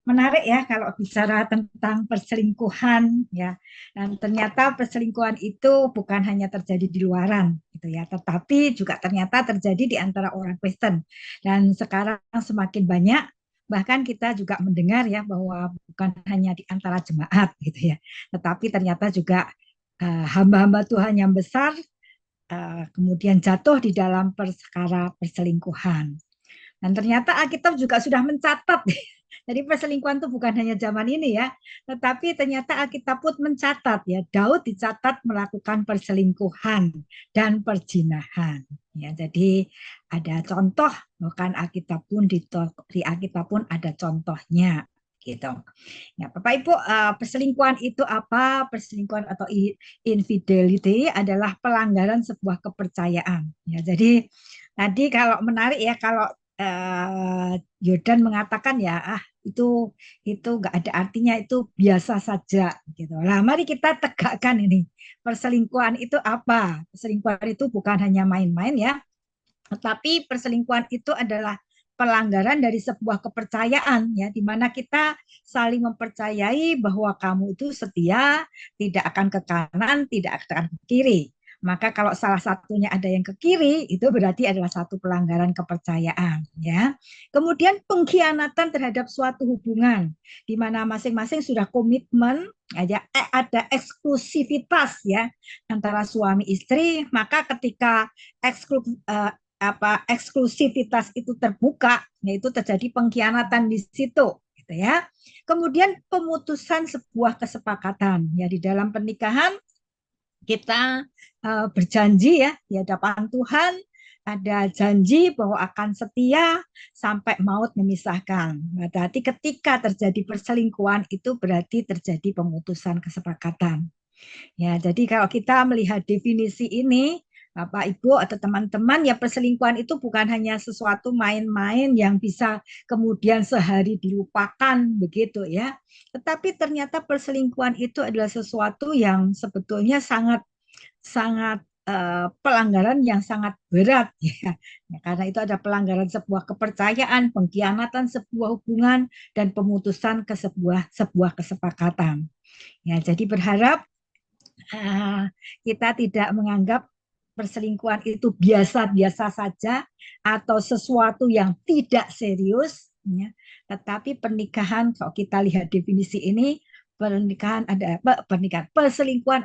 menarik ya kalau bicara tentang perselingkuhan ya. Dan ternyata perselingkuhan itu bukan hanya terjadi di luaran gitu ya, tetapi juga ternyata terjadi di antara orang Kristen. Dan sekarang semakin banyak, bahkan kita juga mendengar ya bahwa bukan hanya di antara jemaat gitu ya, tetapi ternyata juga hamba-hamba Tuhan yang besar kemudian jatuh di dalam perkara perselingkuhan. Dan ternyata Alkitab juga sudah mencatat. Jadi perselingkuhan itu bukan hanya zaman ini ya, tetapi ternyata Alkitab pun mencatat ya, Daud dicatat melakukan perselingkuhan dan perzinahan. Ya, jadi ada contoh, bahkan Alkitab pun di Alkitab pun ada contohnya gitu. Ya, Bapak Ibu, perselingkuhan itu apa? Perselingkuhan atau infidelity adalah pelanggaran sebuah kepercayaan. Ya, jadi tadi kalau menarik ya kalau Yordan mengatakan ya itu nggak ada artinya, itu biasa saja gitu. Nah, mari kita tegakkan ini. Perselingkuhan itu apa? Perselingkuhan itu bukan hanya main-main ya, tetapi perselingkuhan itu adalah pelanggaran dari sebuah kepercayaan ya, di mana kita saling mempercayai bahwa kamu itu setia, tidak akan ke kanan, tidak akan ke kiri. Maka kalau salah satunya ada yang ke kiri, itu berarti adalah satu pelanggaran kepercayaan ya. Kemudian pengkhianatan terhadap suatu hubungan di mana masing-masing sudah komitmen, ada eksklusivitas ya antara suami istri, maka ketika eksklusivitas itu terbuka, yaitu terjadi pengkhianatan di situ, gitu ya. Kemudian pemutusan sebuah kesepakatan ya, di dalam pernikahan kita berjanji ya di hadapan Tuhan, ada janji bahwa akan setia sampai maut memisahkan. Berarti ketika terjadi perselingkuhan itu berarti terjadi pemutusan kesepakatan. Ya, jadi kalau kita melihat definisi ini, Bapak Ibu atau teman-teman, ya perselingkuhan itu bukan hanya sesuatu main-main yang bisa kemudian sehari dilupakan begitu ya. Tetapi ternyata perselingkuhan itu adalah sesuatu yang sebetulnya sangat sangat pelanggaran yang sangat berat ya. Ya, karena itu ada pelanggaran sebuah kepercayaan, pengkhianatan sebuah hubungan dan pemutusan ke sebuah kesepakatan. Ya, jadi berharap kita tidak menganggap perselingkuhan itu biasa-biasa saja atau sesuatu yang tidak serius, ya. Tetapi pernikahan, kalau kita lihat definisi ini, perselingkuhan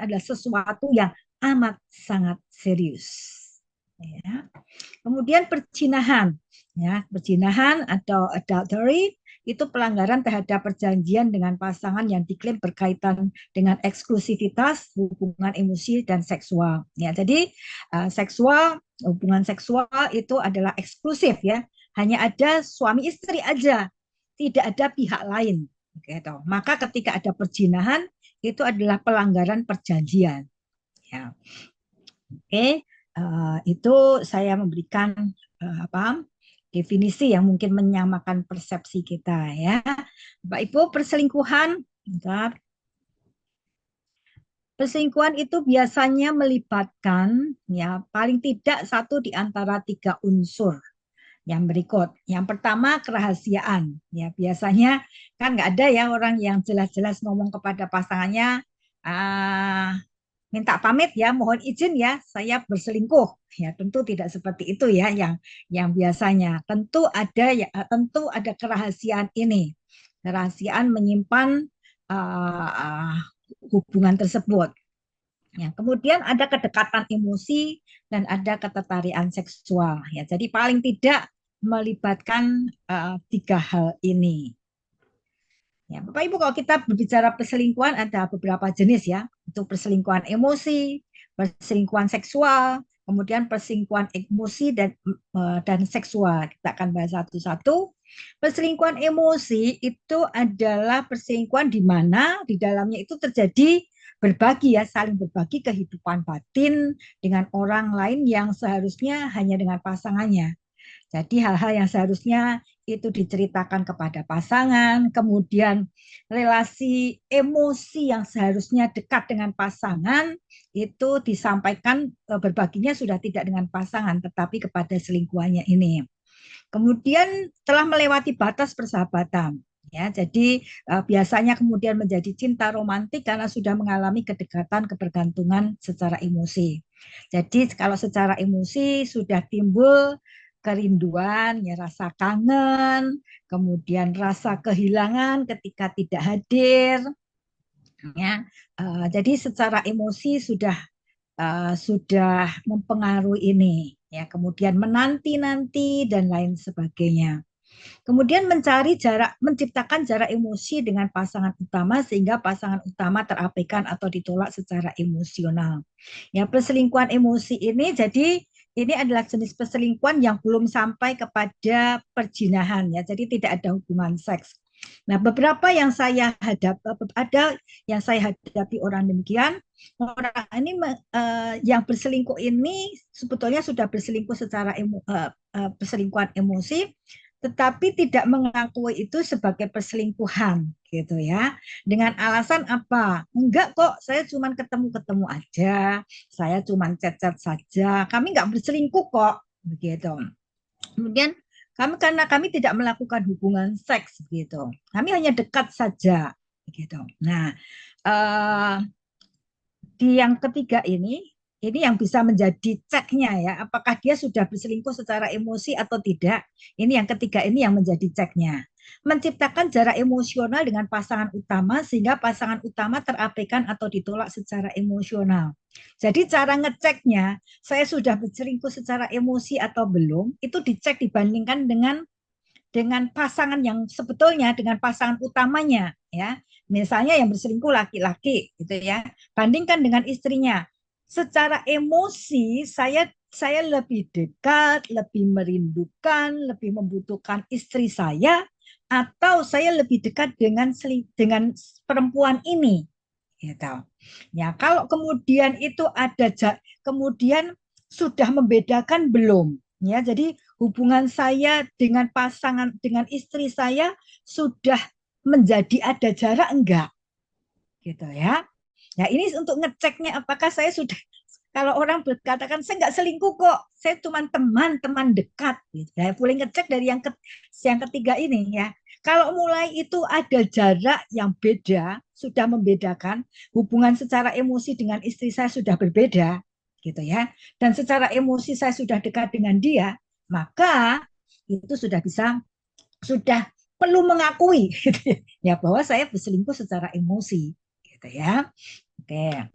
adalah sesuatu yang amat sangat serius. Ya. Kemudian perzinahan, ya, perzinahan atau adultery itu pelanggaran terhadap perjanjian dengan pasangan yang diklaim berkaitan dengan eksklusivitas, hubungan emosi dan seksual. Ya, jadi hubungan seksual itu adalah eksklusif ya, hanya ada suami istri aja, tidak ada pihak lain. Gitu. Maka ketika ada perzinahan itu adalah pelanggaran perjanjian. Ya. Oke, itu saya memberikan definisi yang mungkin menyamakan persepsi kita ya. Bapak Ibu, perselingkuhan, bentar. Perselingkuhan itu biasanya melibatkan ya paling tidak satu di antara tiga unsur yang berikut. Yang pertama kerahasiaan. Ya biasanya kan nggak ada ya orang yang jelas-jelas ngomong kepada pasangannya, ah, minta pamit ya, mohon izin ya, saya berselingkuh. Ya, tentu tidak seperti itu ya yang biasanya. Tentu ada kerahasiaan ini. Kerahasiaan menyimpan uh, hubungan tersebut. Ya, kemudian ada kedekatan emosi dan ada ketertarikan seksual. Ya, jadi paling tidak melibatkan tiga hal ini. Ya, Bapak Ibu, kalau kita berbicara perselingkuhan ada beberapa jenis ya. Untuk perselingkuhan emosi, perselingkuhan seksual, kemudian perselingkuhan emosi dan seksual. Kita akan bahas satu-satu. Perselingkuhan emosi itu adalah perselingkuhan di mana di dalamnya itu terjadi berbagi ya, saling berbagi kehidupan batin dengan orang lain yang seharusnya hanya dengan pasangannya. Jadi hal-hal yang seharusnya itu diceritakan kepada pasangan, kemudian relasi emosi yang seharusnya dekat dengan pasangan itu disampaikan, berbaginya sudah tidak dengan pasangan tetapi kepada selingkuhannya ini. Kemudian telah melewati batas persahabatan. Ya, jadi biasanya kemudian menjadi cinta romantik karena sudah mengalami kedekatan, ketergantungan secara emosi. Jadi kalau secara emosi sudah timbul kerinduan, ya rasa kangen, kemudian rasa kehilangan ketika tidak hadir, ya. Jadi secara emosi sudah mempengaruhi ini, ya. Kemudian menanti-nanti dan lain sebagainya. Kemudian mencari jarak, menciptakan jarak emosi dengan pasangan utama sehingga pasangan utama terabaikan atau ditolak secara emosional. Ya, perselingkuhan emosi ini jadi ini adalah jenis perselingkuhan yang belum sampai kepada perjinahan ya. Jadi tidak ada hubungan seks. Nah, beberapa yang saya ada yang saya hadapi orang demikian, orang ini yang berselingkuh ini sebetulnya sudah berselingkuh secara perselingkuhan emosi, tetapi tidak mengakui itu sebagai perselingkuhan gitu ya. Dengan alasan apa? Enggak kok, saya cuma ketemu-ketemu aja, saya cuma chat-chat saja, kami enggak berselingkuh kok, begitu. Kemudian karena kami tidak melakukan hubungan seks gitu, kami hanya dekat saja gitu. Nah, eh, di yang ketiga ini yang bisa menjadi ceknya ya, apakah dia sudah berselingkuh secara emosi atau tidak. Ini yang ketiga ini yang menjadi ceknya. Menciptakan jarak emosional dengan pasangan utama sehingga pasangan utama terabaikan atau ditolak secara emosional. Jadi cara ngeceknya, saya sudah berselingkuh secara emosi atau belum, itu dicek dibandingkan dengan pasangan yang sebetulnya dengan pasangan utamanya ya. Misalnya yang berselingkuh laki-laki gitu ya, bandingkan dengan istrinya. Secara emosi saya lebih dekat, lebih merindukan, lebih membutuhkan istri saya atau saya lebih dekat dengan perempuan ini gitu. Ya, kalau kemudian itu kemudian sudah membedakan belum? Ya, jadi hubungan saya dengan pasangan dengan istri saya sudah menjadi ada jarak enggak? Gitu ya. Ya, ini untuk ngeceknya apakah saya sudah kalau orang berkatakan saya nggak selingkuh kok, saya cuma teman-teman dekat. Gitu. Ya, boleh ngecek dari yang ketiga ini ya. Kalau mulai itu ada jarak yang beda, sudah membedakan hubungan secara emosi dengan istri saya sudah berbeda, gitu ya. Dan secara emosi saya sudah dekat dengan dia, maka itu sudah perlu mengakui gitu ya bahwa saya berselingkuh secara emosi, gitu ya. Oke.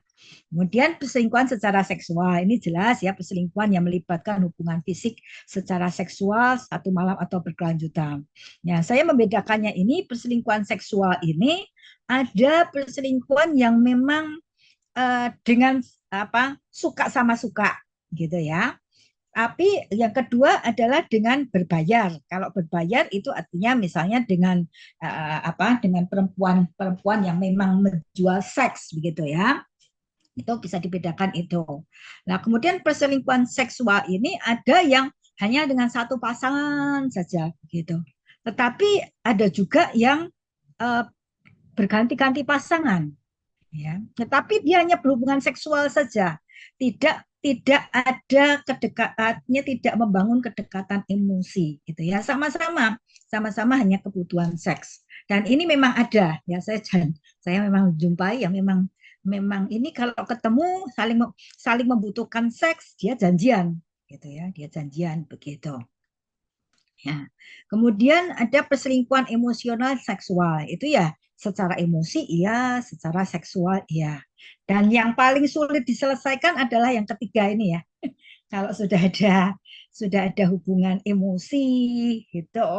Kemudian perselingkuhan secara seksual, ini jelas ya perselingkuhan yang melibatkan hubungan fisik secara seksual satu malam atau berkelanjutan. Ya, saya membedakannya ini perselingkuhan seksual ini ada perselingkuhan yang memang dengan suka sama suka gitu ya. Tapi yang kedua adalah dengan berbayar. Kalau berbayar itu artinya misalnya dengan perempuan yang memang menjual seks begitu ya, itu bisa dibedakan itu. Nah, kemudian perselingkuhan seksual ini ada yang hanya dengan satu pasangan saja gitu. Tetapi ada juga yang uh, berganti-ganti pasangan ya. Tetapi dia hanya berhubungan seksual saja. Tidak ada kedekatannya, tidak membangun kedekatan emosi gitu ya. Sama-sama hanya kebutuhan seks. Dan ini memang ada ya, saya memang jumpai yang memang memang ini kalau ketemu saling membutuhkan seks, dia janjian gitu ya, dia janjian begitu. Ya. Kemudian ada perselingkuhan emosional seksual. Itu ya secara emosi iya, secara seksual iya. Dan yang paling sulit diselesaikan adalah yang ketiga ini ya. Kalau sudah ada hubungan emosi gitu,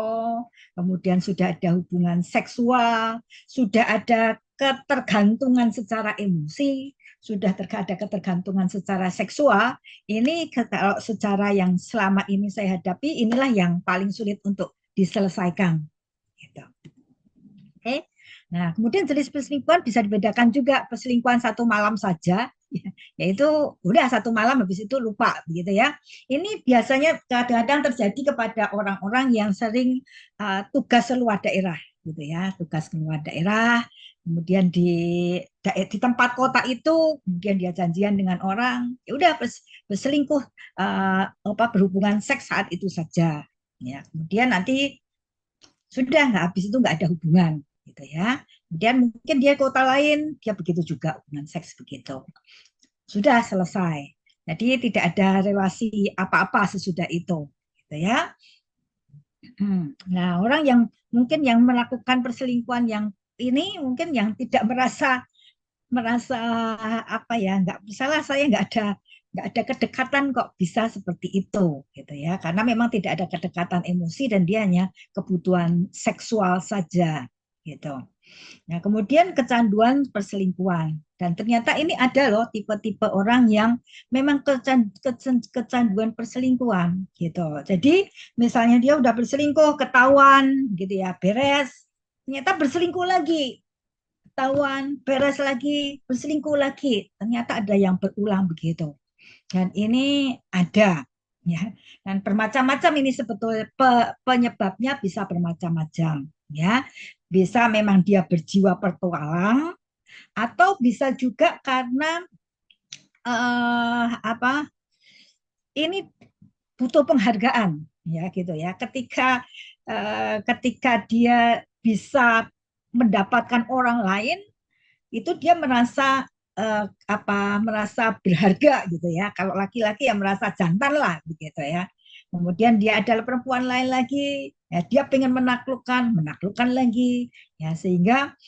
kemudian sudah ada hubungan seksual, sudah ada ketergantungan secara emosi, sudah ada ketergantungan secara seksual, ini kalau secara yang selama ini saya hadapi, inilah yang paling sulit untuk diselesaikan. Gitu. Oke. Nah, kemudian jenis perselingkuhan bisa dibedakan juga perselingkuhan satu malam saja, yaitu udah satu malam habis itu lupa begitu ya. Ini biasanya kadang-kadang terjadi kepada orang-orang yang sering tugas keluar daerah gitu ya, tugas keluar daerah, kemudian di tempat kota itu kemudian dia janjian dengan orang, ya udah berselingkuh berhubungan seks saat itu saja. Ya, kemudian nanti Sudah nggak, habis itu nggak ada hubungan gitu ya. Kemudian mungkin dia kota lain, dia begitu juga hubungan seks begitu. Sudah selesai. Jadi tidak ada relasi apa-apa sesudah itu, gitu ya. Nah, orang yang mungkin yang melakukan perselingkuhan yang ini mungkin yang tidak merasa merasa apa ya, nggak salah, saya nggak ada kedekatan kok bisa seperti itu gitu ya, karena memang tidak ada kedekatan emosi dan dia hanya kebutuhan seksual saja gitu. Nah, kemudian kecanduan perselingkuhan. Dan ternyata ini ada loh tipe-tipe orang yang memang kecanduan perselingkuhan gitu. Jadi misalnya dia udah berselingkuh, ketahuan gitu ya, beres. Ternyata berselingkuh lagi, ketahuan, beres lagi, berselingkuh lagi. Ternyata ada yang berulang begitu. Dan ini ada ya. Dan bermacam-macam ini sebetulnya penyebabnya bisa bermacam-macam ya. Bisa memang dia berjiwa petualang atau bisa juga karena apa? Ini butuh penghargaan ya gitu ya. Ketika dia bisa mendapatkan orang lain itu dia merasa merasa berharga gitu ya. Kalau laki-laki ya merasa jantan lah begitu ya. Kemudian dia adalah perempuan lain lagi, ya dia pengen menaklukkan, menaklukkan lagi, ya sehingga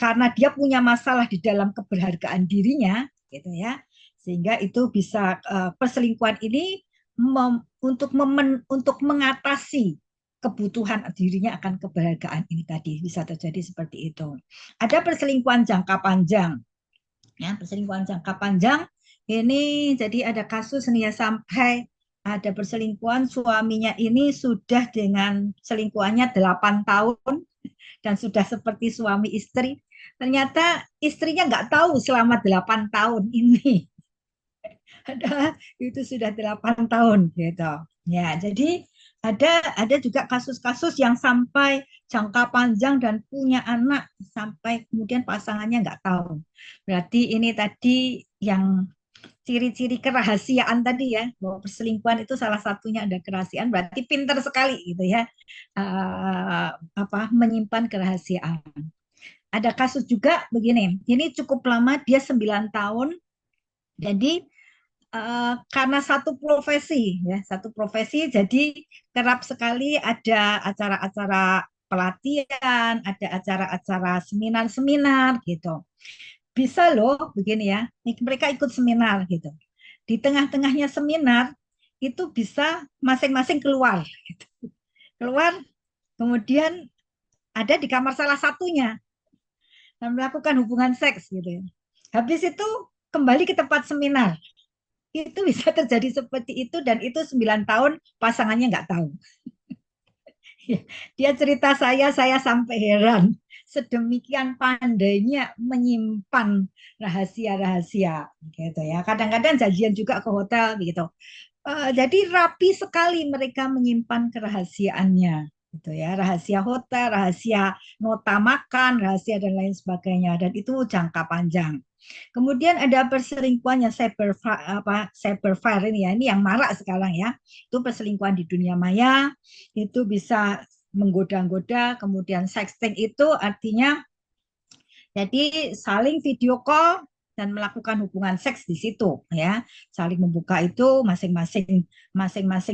karena dia punya masalah di dalam keberhargaan dirinya, gitu ya, sehingga itu bisa perselingkuhan ini untuk mengatasi kebutuhan dirinya akan keberhargaan ini tadi bisa terjadi seperti itu. Ada perselingkuhan jangka panjang, ya perselingkuhan jangka panjang ini jadi ada kasus nih ya, sampai ada perselingkuhan suaminya ini sudah dengan selingkuhannya 8 tahun dan sudah seperti suami istri. Ternyata istrinya nggak tahu selama 8 tahun ini ada itu sudah 8 tahun gitu. Ya, jadi ada juga kasus-kasus yang sampai jangka panjang dan punya anak sampai kemudian pasangannya nggak tahu. Berarti ini tadi yang ciri-ciri kerahasiaan tadi ya, bahwa perselingkuhan itu salah satunya ada kerahasiaan, berarti pintar sekali gitu ya, menyimpan kerahasiaan. Ada kasus juga begini, ini cukup lama, dia 9 tahun, jadi karena satu profesi jadi kerap sekali ada acara-acara pelatihan, ada acara-acara seminar-seminar gitu. Bisa loh begini ya, mereka ikut seminar gitu. Di tengah-tengahnya seminar itu bisa masing-masing keluar, gitu. Keluar, kemudian ada di kamar salah satunya dan melakukan hubungan seks gitu ya. Habis itu kembali ke tempat seminar. Itu bisa terjadi seperti itu dan itu 9 tahun pasangannya nggak tahu. Dia cerita saya sampai heran. Sedemikian pandainya menyimpan rahasia-rahasia gitu ya. Kadang-kadang janjian juga ke hotel gitu. Jadi rapi sekali mereka menyimpan kerahasiaannya gitu ya, rahasia hotel, rahasia nota makan, rahasia dan lain sebagainya, dan itu jangka panjang. Kemudian ada perselingkuhan yang cyberfire ini ya, ini yang marak sekarang ya. Itu perselingkuhan di dunia maya, itu bisa menggoda-goda, kemudian sexting itu artinya jadi saling video call dan melakukan hubungan seks di situ ya, saling membuka itu masing-masing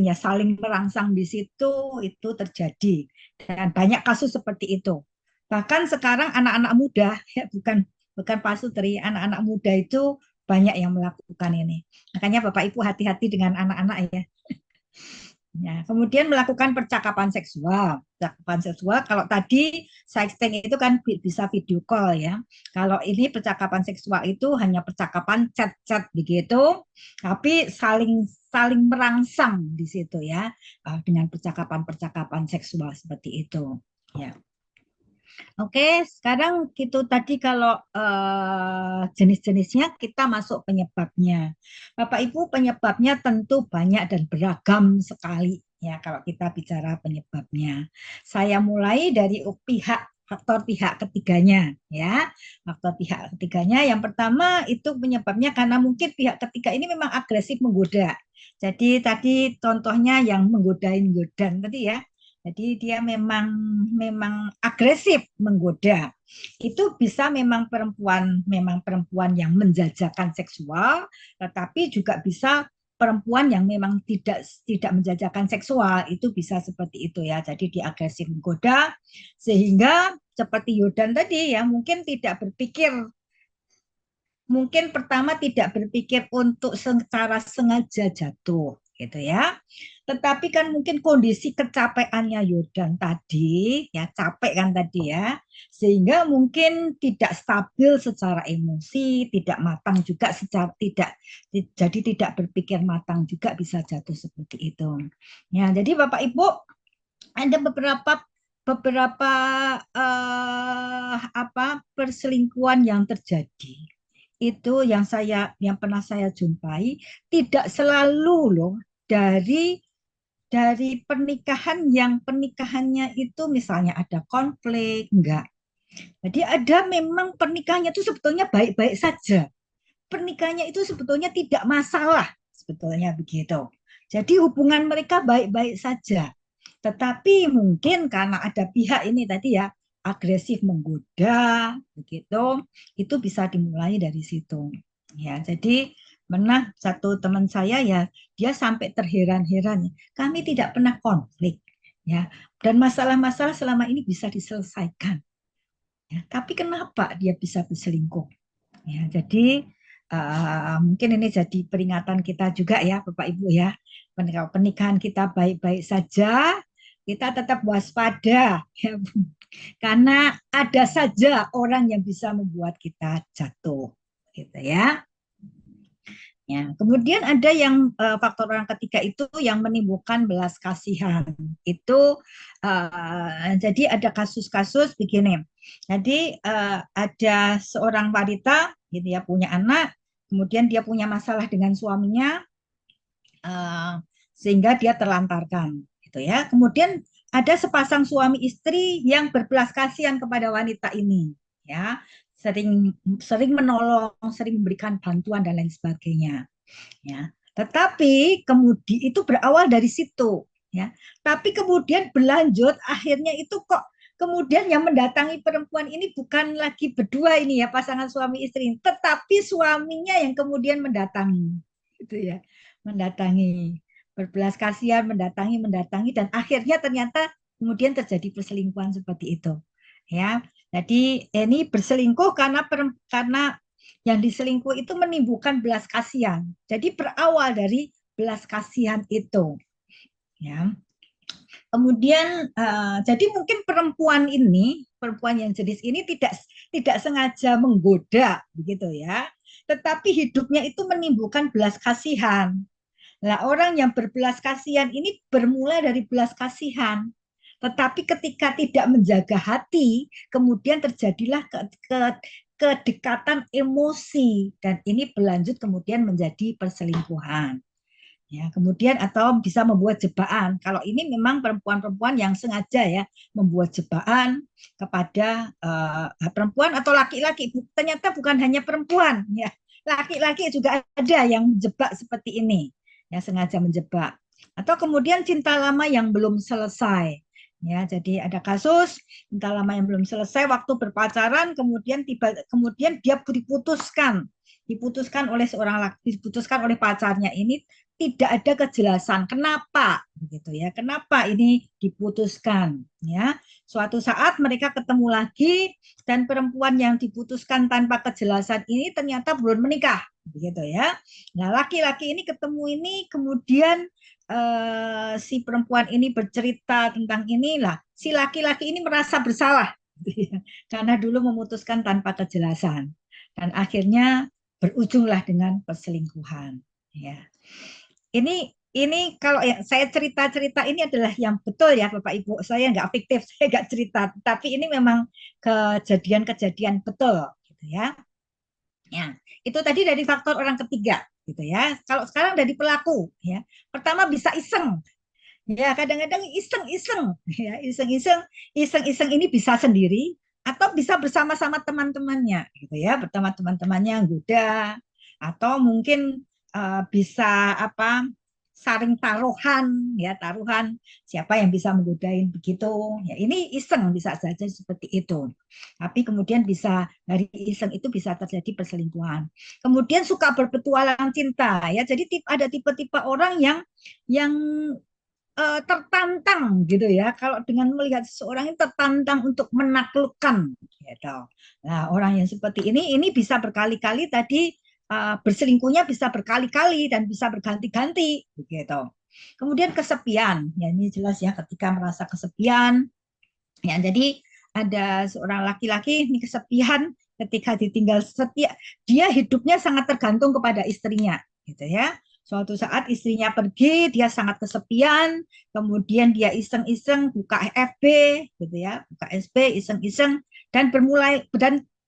ya saling merangsang di situ itu terjadi dan banyak kasus seperti itu. Bahkan sekarang anak-anak muda ya bukan bukan pasutri, anak-anak muda itu banyak yang melakukan ini. Makanya Bapak Ibu hati-hati dengan anak-anak ya. Ya, kemudian melakukan percakapan seksual. Percakapan seksual, kalau tadi sexting itu kan bisa video call ya. Kalau ini percakapan seksual itu hanya percakapan chat-chat begitu, tapi saling saling merangsang di situ ya, dengan percakapan-percakapan seksual seperti itu. Ya. Oke, sekarang gitu tadi kalau jenis-jenisnya kita masuk penyebabnya. Bapak Ibu, penyebabnya tentu banyak dan beragam sekali ya kalau kita bicara penyebabnya. Saya mulai dari faktor pihak ketiganya ya. Faktor pihak ketiganya yang pertama itu penyebabnya karena mungkin pihak ketiga ini memang agresif menggoda. Jadi tadi contohnya yang menggodain godan tadi ya, Jadi dia memang memang agresif menggoda. Itu bisa memang perempuan yang menjajakan seksual, tetapi juga bisa perempuan yang memang tidak tidak menjajakan seksual, itu bisa seperti itu ya. Jadi dia agresif menggoda sehingga seperti Yodan tadi ya, mungkin pertama tidak berpikir untuk secara sengaja jatuh gitu ya. Tetapi kan mungkin kondisi kecapeannya Yordan tadi ya, capek kan tadi ya, sehingga mungkin tidak stabil secara emosi, tidak matang juga secara jadi tidak berpikir matang juga bisa jatuh seperti itu. Ya, jadi Bapak Ibu ada beberapa beberapa perselingkuhan yang terjadi itu yang pernah saya jumpai tidak selalu loh dari pernikahan yang pernikahannya itu misalnya ada konflik, enggak. Jadi ada memang pernikahannya itu sebetulnya baik-baik saja. Pernikahannya itu sebetulnya tidak masalah, sebetulnya begitu. Jadi hubungan mereka baik-baik saja. Tetapi mungkin karena ada pihak ini tadi ya agresif menggoda begitu, itu bisa dimulai dari situ. Ya, jadi pernah satu teman saya ya, dia sampai terheran-heran, kami tidak pernah konflik ya, dan masalah-masalah selama ini bisa diselesaikan. Ya, tapi kenapa dia bisa berselingkuh? Ya, jadi mungkin ini jadi peringatan kita juga ya, Bapak Ibu ya. Pernikahan kita baik-baik saja, kita tetap waspada, ya, karena ada saja orang yang bisa membuat kita jatuh, gitu ya. Ya, kemudian ada yang faktor orang ketiga itu yang menimbulkan belas kasihan. Itu jadi ada kasus-kasus begini. Jadi ada seorang wanita gitu ya punya anak, kemudian dia punya masalah dengan suaminya eh, sehingga dia terlantarkan gitu ya. Kemudian ada sepasang suami istri yang berbelas kasihan kepada wanita ini ya, sering sering menolong, sering memberikan bantuan dan lain sebagainya ya. Tetapi kemudian itu berawal dari situ ya. Tapi kemudian berlanjut akhirnya itu kok kemudian yang mendatangi perempuan ini bukan lagi berdua ini ya pasangan suami istri, tetapi suaminya yang kemudian mendatangi itu ya. Mendatangi berbelas kasihan mendatangi dan akhirnya ternyata kemudian terjadi perselingkuhan seperti itu. Ya. Jadi ini berselingkuh karena yang diselingkuh itu menimbulkan belas kasihan. Jadi berawal dari belas kasihan itu, ya. Kemudian jadi mungkin perempuan yang jenis ini tidak sengaja menggoda begitu ya. Tetapi hidupnya itu menimbulkan belas kasihan. Nah, orang yang berbelas kasihan ini bermula dari belas kasihan. Tetapi ketika tidak menjaga hati, kemudian terjadilah kedekatan emosi dan ini berlanjut kemudian menjadi perselingkuhan. Ya, kemudian atau bisa membuat jebakan. Kalau ini memang perempuan-perempuan yang sengaja ya membuat jebakan kepada perempuan atau laki-laki. Ternyata bukan hanya perempuan ya. Laki-laki juga ada yang menjebak seperti ini. Ya, sengaja menjebak. Atau kemudian cinta lama yang belum selesai. Ya, jadi ada kasus cinta lama yang belum selesai waktu berpacaran kemudian dia diputuskan oleh seorang laki, diputuskan oleh pacarnya ini tidak ada kejelasan kenapa begitu ya, kenapa ini diputuskan ya. Suatu saat mereka ketemu lagi dan perempuan yang diputuskan tanpa kejelasan ini ternyata belum menikah begitu ya. Nah, laki-laki ini ketemu ini kemudian si perempuan ini bercerita tentang inilah, si laki-laki ini merasa bersalah gitu ya, karena dulu memutuskan tanpa kejelasan dan akhirnya berujunglah dengan perselingkuhan ya. Ini kalau yang saya cerita-cerita ini adalah yang betul ya Bapak Ibu. Saya nggak fiktif, saya nggak cerita. Tapi ini memang kejadian-kejadian betul gitu ya. Ya, itu tadi dari faktor orang ketiga gitu ya. Kalau sekarang dari pelaku ya. Pertama bisa iseng. Ya, kadang-kadang iseng-iseng ya, iseng-iseng ini bisa sendiri atau bisa bersama-sama teman-temannya gitu ya, bersama teman-temannya goda atau mungkin bisa saring taruhan, ya taruhan siapa yang bisa menggodain begitu. Ya ini iseng bisa saja seperti itu. Tapi kemudian bisa dari iseng itu bisa terjadi perselingkuhan. Kemudian suka berpetualang cinta, ya. Jadi ada tipe-tipe orang yang tertantang gitu ya. Kalau dengan melihat seseorang ini tertantang untuk menaklukkan gitu. Nah, orang yang seperti ini bisa berkali-kali tadi berselingkuhnya bisa berkali-kali dan bisa berganti-ganti gitu. Kemudian kesepian, ya ini jelas ya ketika merasa kesepian, ya jadi ada seorang laki-laki ini kesepian ketika ditinggal setia, dia hidupnya sangat tergantung kepada istrinya, gitu ya. Suatu saat istrinya pergi, dia sangat kesepian, kemudian dia iseng-iseng buka FB, gitu ya, buka SB iseng-iseng dan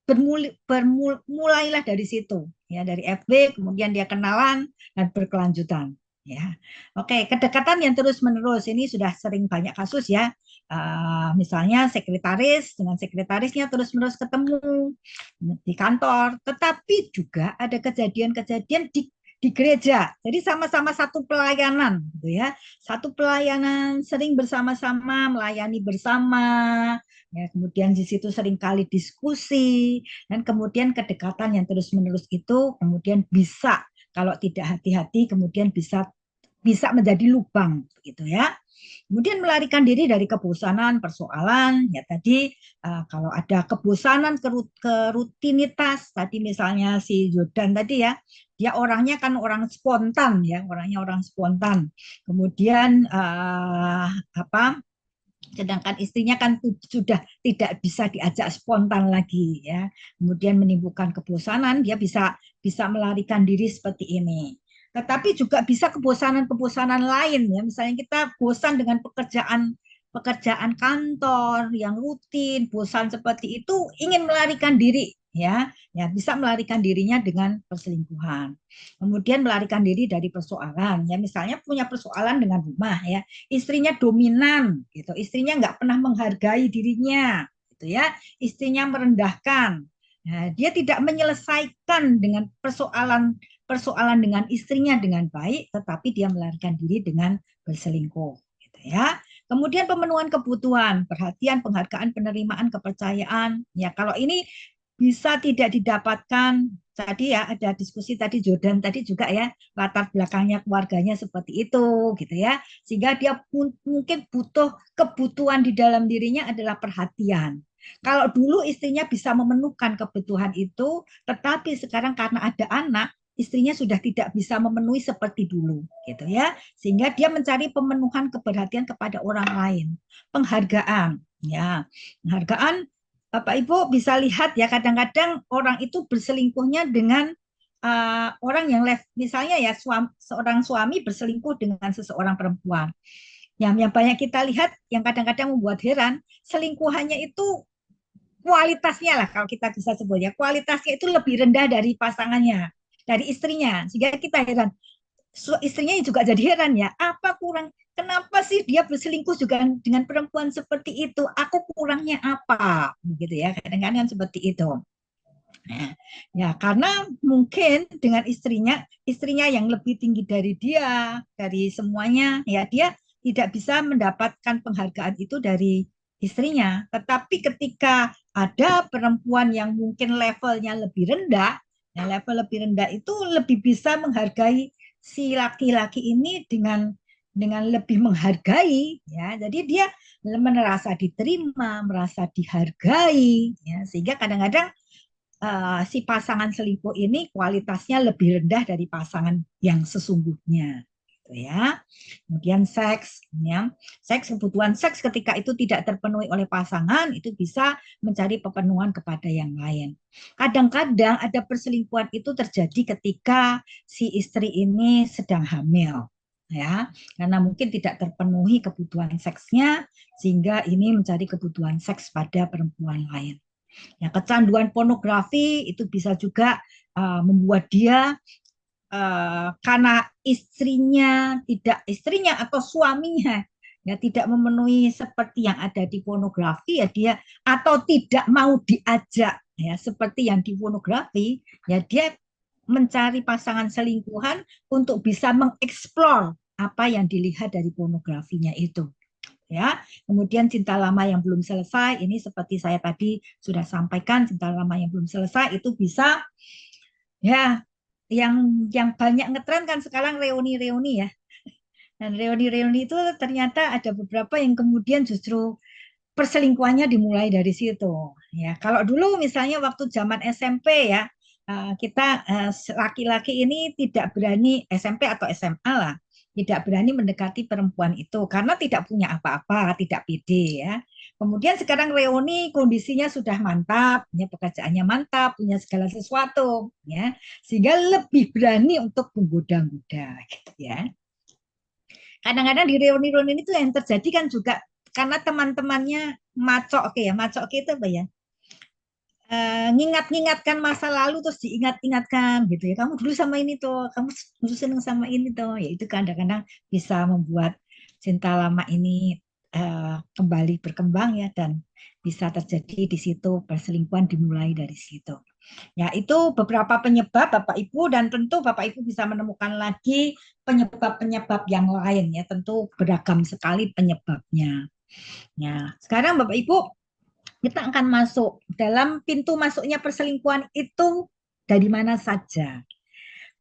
bermulailah dari situ, ya dari FB, kemudian dia kenalan dan berkelanjutan. Ya, oke, kedekatan yang terus menerus ini sudah sering banyak kasus ya. Misalnya sekretaris dengan sekretarisnya terus-menerus ketemu di kantor, tetapi juga ada kejadian-kejadian di gereja. Jadi sama-sama satu pelayanan, gitu ya. Satu pelayanan sering bersama-sama melayani bersama. Ya, kemudian di situ sering kali diskusi dan kemudian kedekatan yang terus-menerus itu kemudian bisa kalau tidak hati-hati kemudian bisa bisa menjadi lubang gitu ya. Kemudian melarikan diri dari kebosanan, persoalan, ya tadi kalau ada kebosanan, kerutinitas, tadi misalnya si Jordan tadi ya, dia orangnya kan orang spontan ya, orangnya orang spontan. Kemudian apa? Sedangkan istrinya kan sudah tidak bisa diajak spontan lagi ya. Kemudian menimbulkan kebosanan, dia bisa melarikan diri seperti ini. Tetapi juga bisa kebosanan-kebosanan lain ya. Misalnya kita bosan dengan pekerjaan kantor yang rutin, bosan seperti itu, ingin melarikan diri ya bisa melarikan dirinya dengan perselingkuhan. Kemudian melarikan diri dari persoalan ya, misalnya punya persoalan dengan rumah ya, istrinya dominan gitu, istrinya nggak pernah menghargai dirinya gitu ya, istrinya merendahkan. Nah, dia tidak menyelesaikan dengan persoalan persoalan dengan istrinya dengan baik, tetapi dia melarikan diri dengan berselingkuh gitu ya. Kemudian pemenuhan kebutuhan, perhatian, penghargaan, penerimaan, kepercayaan. Ya, kalau ini bisa tidak didapatkan, tadi ya ada diskusi tadi Jordan tadi juga ya, latar belakangnya keluarganya seperti itu gitu ya, sehingga dia mungkin butuh kebutuhan di dalam dirinya adalah perhatian. Kalau dulu istrinya bisa memenuhkan kebutuhan itu, tetapi sekarang karena ada anak, istrinya sudah tidak bisa memenuhi seperti dulu gitu ya, sehingga dia mencari pemenuhan keperhatian kepada orang lain, penghargaan ya, penghargaan. Bapak Ibu bisa lihat ya, kadang-kadang orang itu berselingkuhnya dengan orang yang misalnya ya seorang suami berselingkuh dengan seseorang perempuan. Yang banyak kita lihat yang kadang-kadang membuat heran, selingkuhannya itu kualitasnya lah kalau kita bisa sebut ya, kualitasnya itu lebih rendah dari pasangannya, dari istrinya. Sehingga kita heran, istrinya juga jadi heran ya, apa kurang, kenapa sih dia berselingkuh juga dengan perempuan seperti itu, aku kurangnya apa gitu ya, kadang-kadang seperti itu. Nah, ya karena mungkin dengan istrinya yang lebih tinggi dari dia, dari semuanya, ya dia tidak bisa mendapatkan penghargaan itu dari istrinya. Tetapi ketika ada perempuan yang mungkin levelnya lebih rendah, ya level lebih rendah itu lebih bisa menghargai si laki-laki ini dengan lebih menghargai, ya. Jadi dia merasa diterima, merasa dihargai, ya. Sehingga kadang-kadang si pasangan selingkuh ini kualitasnya lebih rendah dari pasangan yang sesungguhnya gitu ya. Kemudian seks ya. Kebutuhan seks ketika itu tidak terpenuhi oleh pasangan itu bisa mencari pemenuhan kepada yang lain. Kadang-kadang ada perselingkuhan itu terjadi ketika si istri ini sedang hamil ya, karena mungkin tidak terpenuhi kebutuhan seksnya sehingga ini mencari kebutuhan seks pada perempuan lain. Ya, kecanduan pornografi itu bisa juga membuat dia karena istrinya atau suaminya ya tidak memenuhi seperti yang ada di pornografi, ya dia atau tidak mau diajak ya seperti yang di pornografi, ya dia mencari pasangan selingkuhan untuk bisa mengeksplor apa yang dilihat dari pornografinya itu. Ya, kemudian cinta lama yang belum selesai, ini seperti saya tadi sudah sampaikan, cinta lama yang belum selesai itu bisa, ya, yang banyak ngetren kan sekarang reuni-reuni ya. Dan reuni-reuni itu ternyata ada beberapa yang kemudian justru perselingkuhannya dimulai dari situ. Ya, kalau dulu misalnya waktu zaman SMP ya, kita laki-laki ini tidak berani SMP atau SMA lah, tidak berani mendekati perempuan itu karena tidak punya apa-apa, tidak pede ya. Kemudian sekarang reuni kondisinya sudah mantap, ya pekerjaannya mantap, punya segala sesuatu, ya sehingga lebih berani untuk menggoda-goda, gitu ya. Kadang-kadang di reuni-reuni itu yang terjadi kan juga karena teman-temannya macok, oke ya, macok oke itu apa ya? Ngingat-ngingatkan masa lalu terus diingat-ingatkan gitu ya. Kamu dulu sama ini tuh, kamu dulu seneng sama ini tuh. Ya itu kadang-kadang bisa membuat cinta lama ini kembali berkembang ya dan bisa terjadi di situ perselingkuhan dimulai dari situ. Ya, itu beberapa penyebab Bapak Ibu dan tentu Bapak Ibu bisa menemukan lagi penyebab-penyebab yang lain ya. Tentu beragam sekali penyebabnya. Ya, sekarang Bapak Ibu kita akan masuk dalam pintu masuknya perselingkuhan itu dari mana saja.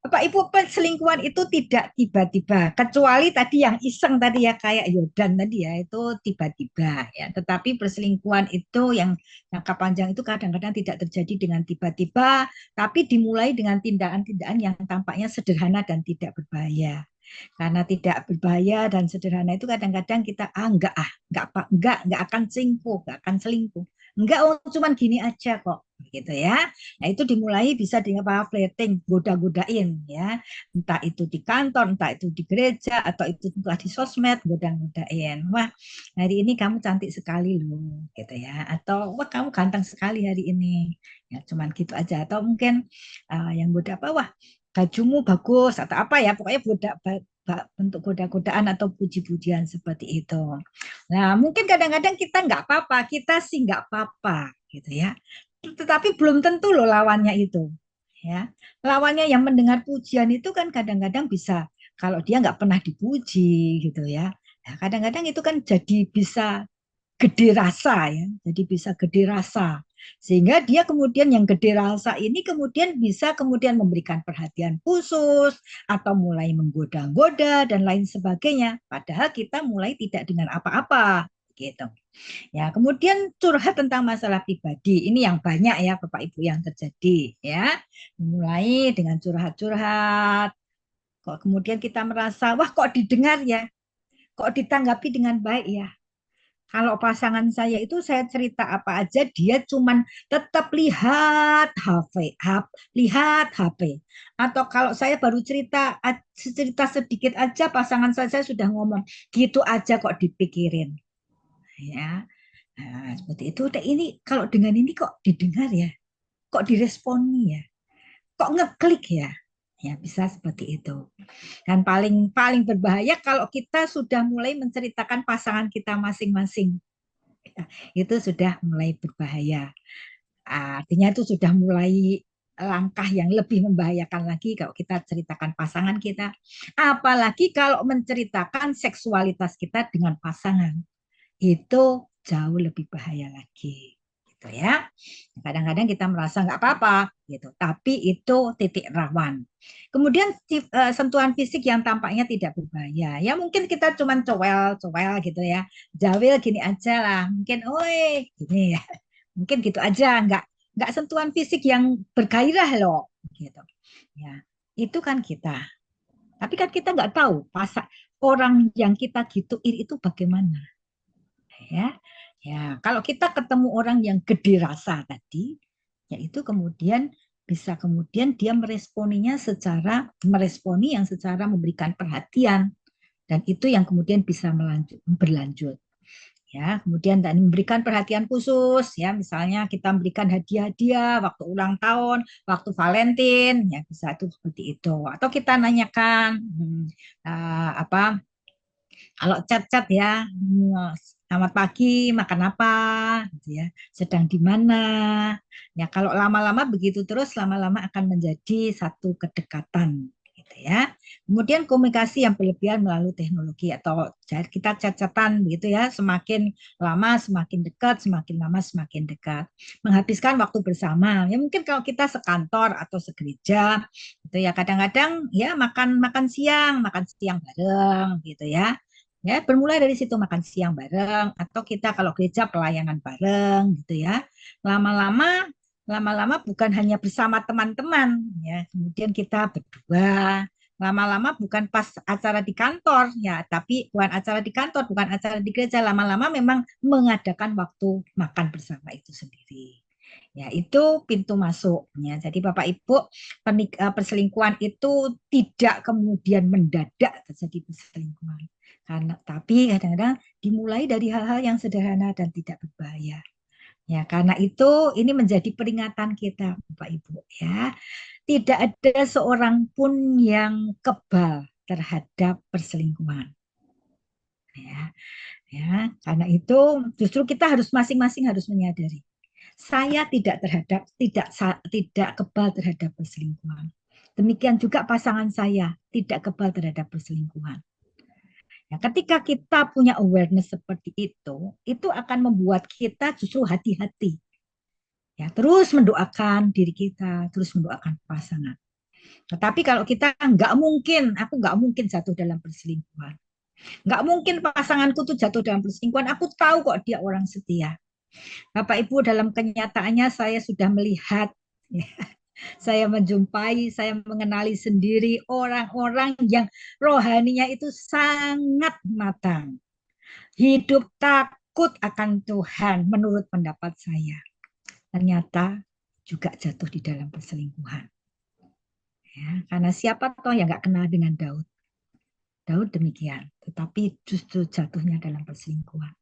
Bapak Ibu, perselingkuhan itu tidak tiba-tiba, kecuali tadi yang iseng tadi ya kayak Yodan tadi ya itu tiba-tiba ya. Tetapi perselingkuhan itu yang jangka panjang itu kadang-kadang tidak terjadi dengan tiba-tiba, tapi dimulai dengan tindakan-tindakan yang tampaknya sederhana dan tidak berbahaya. Karena tidak berbahaya dan sederhana itu kadang-kadang kita enggak akan selingkuh, enggak akan selingkuh. Enggak, oh cuman gini aja kok gitu ya. Nah, itu dimulai bisa dengan apa flirting, goda-godain ya. Entah itu di kantor, entah itu di gereja atau itu entah di sosmed, goda-godain. Wah, hari ini kamu cantik sekali loh gitu ya. Atau wah kamu ganteng sekali hari ini. Ya cuman gitu aja atau mungkin yang goda apa wah bajumu bagus atau apa ya pokoknya bentuk goda-godaan atau puji-pujian seperti itu. Nah mungkin kadang-kadang kita nggak apa-apa, kita sih nggak apa-apa gitu ya. Tetapi belum tentu loh lawannya itu. Ya, lawannya yang mendengar pujian itu kan kadang-kadang bisa kalau dia nggak pernah dipuji gitu ya. Nah, kadang-kadang itu kan jadi bisa gede rasa ya, jadi bisa gede rasa. Sehingga dia kemudian yang gede rasa ini kemudian bisa kemudian memberikan perhatian khusus atau mulai menggoda-goda dan lain sebagainya. Padahal kita mulai tidak dengan apa-apa gitu. Ya, kemudian curhat tentang masalah pribadi. Ini yang banyak ya Bapak Ibu yang terjadi ya. Mulai dengan curhat-curhat. Kok kemudian kita merasa, wah kok didengar ya, kok ditanggapi dengan baik ya. Kalau pasangan saya itu saya cerita apa aja dia cuman tetap lihat lihat HP. Atau kalau saya baru cerita sedikit aja pasangan saya sudah ngomong gitu aja kok dipikirin. Ya, nah, seperti itu. Nah, ini kalau dengan ini kok didengar ya, kok diresponi ya, kok ngeklik ya. Ya bisa seperti itu. Dan paling paling berbahaya kalau kita sudah mulai menceritakan pasangan kita masing-masing. Itu sudah mulai berbahaya. Artinya itu sudah mulai langkah yang lebih membahayakan lagi kalau kita ceritakan pasangan kita. Apalagi kalau menceritakan seksualitas kita dengan pasangan. Itu jauh lebih bahaya lagi. Gitu ya. Kadang-kadang kita merasa nggak apa-apa gitu, tapi itu titik rawan. Kemudian sentuhan fisik yang tampaknya tidak berbahaya. Ya mungkin kita cuman cowel-cowel gitu ya. Jawil gini aja lah. Mungkin oi gini ya. Mungkin gitu aja, nggak sentuhan fisik yang bergairah loh gitu. Ya, itu kan kita. Tapi kan kita nggak tahu orang yang kita gituin itu bagaimana ya. Ya, kalau kita ketemu orang yang gede rasa tadi, yaitu kemudian bisa kemudian dia meresponi yang secara memberikan perhatian dan itu yang kemudian bisa berlanjut ya kemudian dan memberikan perhatian khusus ya misalnya kita memberikan hadiah-hadiah waktu ulang tahun waktu Valentine ya bisa itu seperti itu atau kita nanyakan apa kalau chat-chat ya, selamat pagi, makan apa, gitu ya, sedang di mana. Ya kalau lama-lama begitu terus, lama-lama akan menjadi satu kedekatan. ya. Kemudian komunikasi yang berlebihan melalui teknologi atau kita chat-chatan gitu ya, semakin lama semakin dekat, semakin lama semakin dekat. Menghabiskan waktu bersama. Ya mungkin kalau kita sekantor atau segereja gitu ya, kadang-kadang ya makan siang bareng gitu ya. Ya, bermulai dari situ makan siang bareng atau kita kalau gereja pelayanan bareng gitu ya. Lama-lama lama-lama bukan hanya bersama teman-teman ya, kemudian kita berdua, lama-lama bukan pas acara di kantor ya, tapi bukan acara di kantor, bukan acara di gereja, lama-lama memang mengadakan waktu makan bersama itu sendiri. Ya, itu pintu masuknya. Jadi Bapak Ibu, perselingkuhan itu tidak kemudian mendadak terjadi perselingkuhan. Karena tapi kadang-kadang dimulai dari hal-hal yang sederhana dan tidak berbahaya. Ya, karena itu ini menjadi peringatan kita, Bapak Ibu, ya. Tidak ada seorang pun yang kebal terhadap perselingkuhan. Ya, ya. Karena itu justru kita harus masing-masing harus menyadari. Saya tidak kebal terhadap perselingkuhan. Demikian juga pasangan saya tidak kebal terhadap perselingkuhan. Ya, ketika kita punya awareness seperti itu akan membuat kita justru hati-hati. Ya, terus mendoakan diri kita, terus mendoakan pasangan. Tetapi kalau kita aku nggak mungkin jatuh dalam perselingkuhan. Nggak mungkin pasanganku tuh jatuh dalam perselingkuhan. Aku tahu kok dia orang setia. Bapak Ibu, dalam kenyataannya saya sudah melihat, ya, saya menjumpai, saya mengenali sendiri orang-orang yang rohaninya itu sangat matang. Hidup takut akan Tuhan menurut pendapat saya. Ternyata juga jatuh di dalam perselingkuhan. Ya, karena siapa toh yang nggak kenal dengan Daud? Daud demikian, tetapi justru jatuhnya dalam perselingkuhan.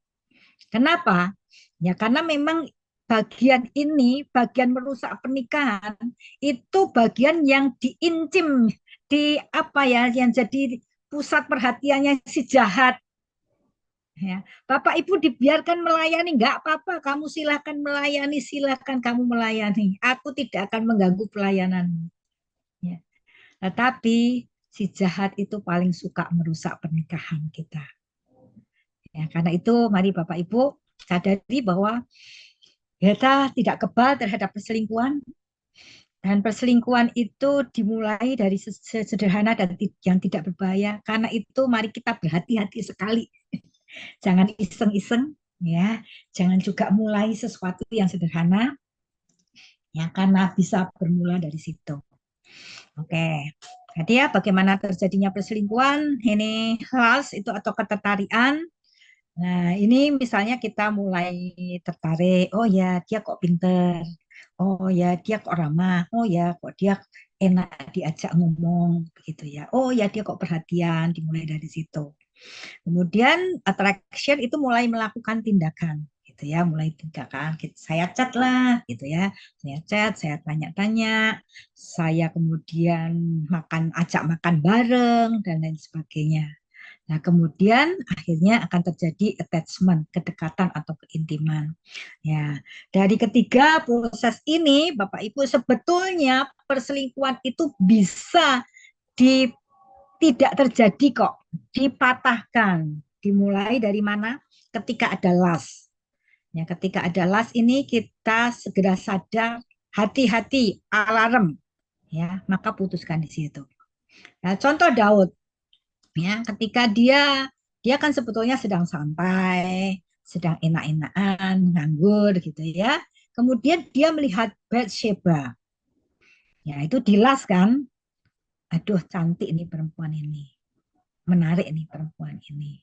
Kenapa? Ya karena memang bagian ini, bagian merusak pernikahan, itu bagian yang diincim, di apa ya, yang jadi pusat perhatiannya si jahat. Ya, Bapak Ibu dibiarkan melayani, nggak apa-apa, kamu silahkan melayani, silahkan kamu melayani. Aku tidak akan mengganggu pelayananmu. Ya. Tetapi si jahat itu paling suka merusak pernikahan kita. Ya, karena itu mari Bapak Ibu sadari bahwa kita tidak kebal terhadap perselingkuhan, dan perselingkuhan itu dimulai dari sederhana dan yang tidak berbahaya. Karena itu mari kita berhati-hati sekali. Jangan iseng-iseng ya, jangan juga mulai sesuatu yang sederhana ya karena bisa bermula dari situ. Oke. Jadi ya bagaimana terjadinya perselingkuhan, ini khas itu atau ketertarikan. Nah, ini misalnya kita mulai tertarik, oh ya dia kok pinter, oh ya dia kok ramah, oh ya kok dia enak diajak ngomong begitu ya, oh ya dia kok perhatian, dimulai dari situ. Kemudian attraction itu mulai melakukan tindakan gitu ya, mulai tindakan saya chat lah gitu ya, saya chat, saya tanya-tanya, saya kemudian ajak makan bareng dan lain sebagainya. Nah, kemudian akhirnya akan terjadi attachment, kedekatan atau keintiman. Ya, dari ketiga proses ini, Bapak Ibu, sebetulnya perselingkuhan itu bisa di tidak terjadi kok, dipatahkan. Dimulai dari mana? Ketika ada lust. Ya, ketika ada lust ini kita segera sadar, hati-hati, alarm, ya, maka putuskan di situ. Nah, contoh Daud, ya, ketika dia kan sebetulnya sedang santai, sedang enak-enakan, nganggur gitu ya. Kemudian dia melihat Bathsheba. Ya, itu dilas kan? Aduh, cantik nih perempuan ini. Menarik nih perempuan ini.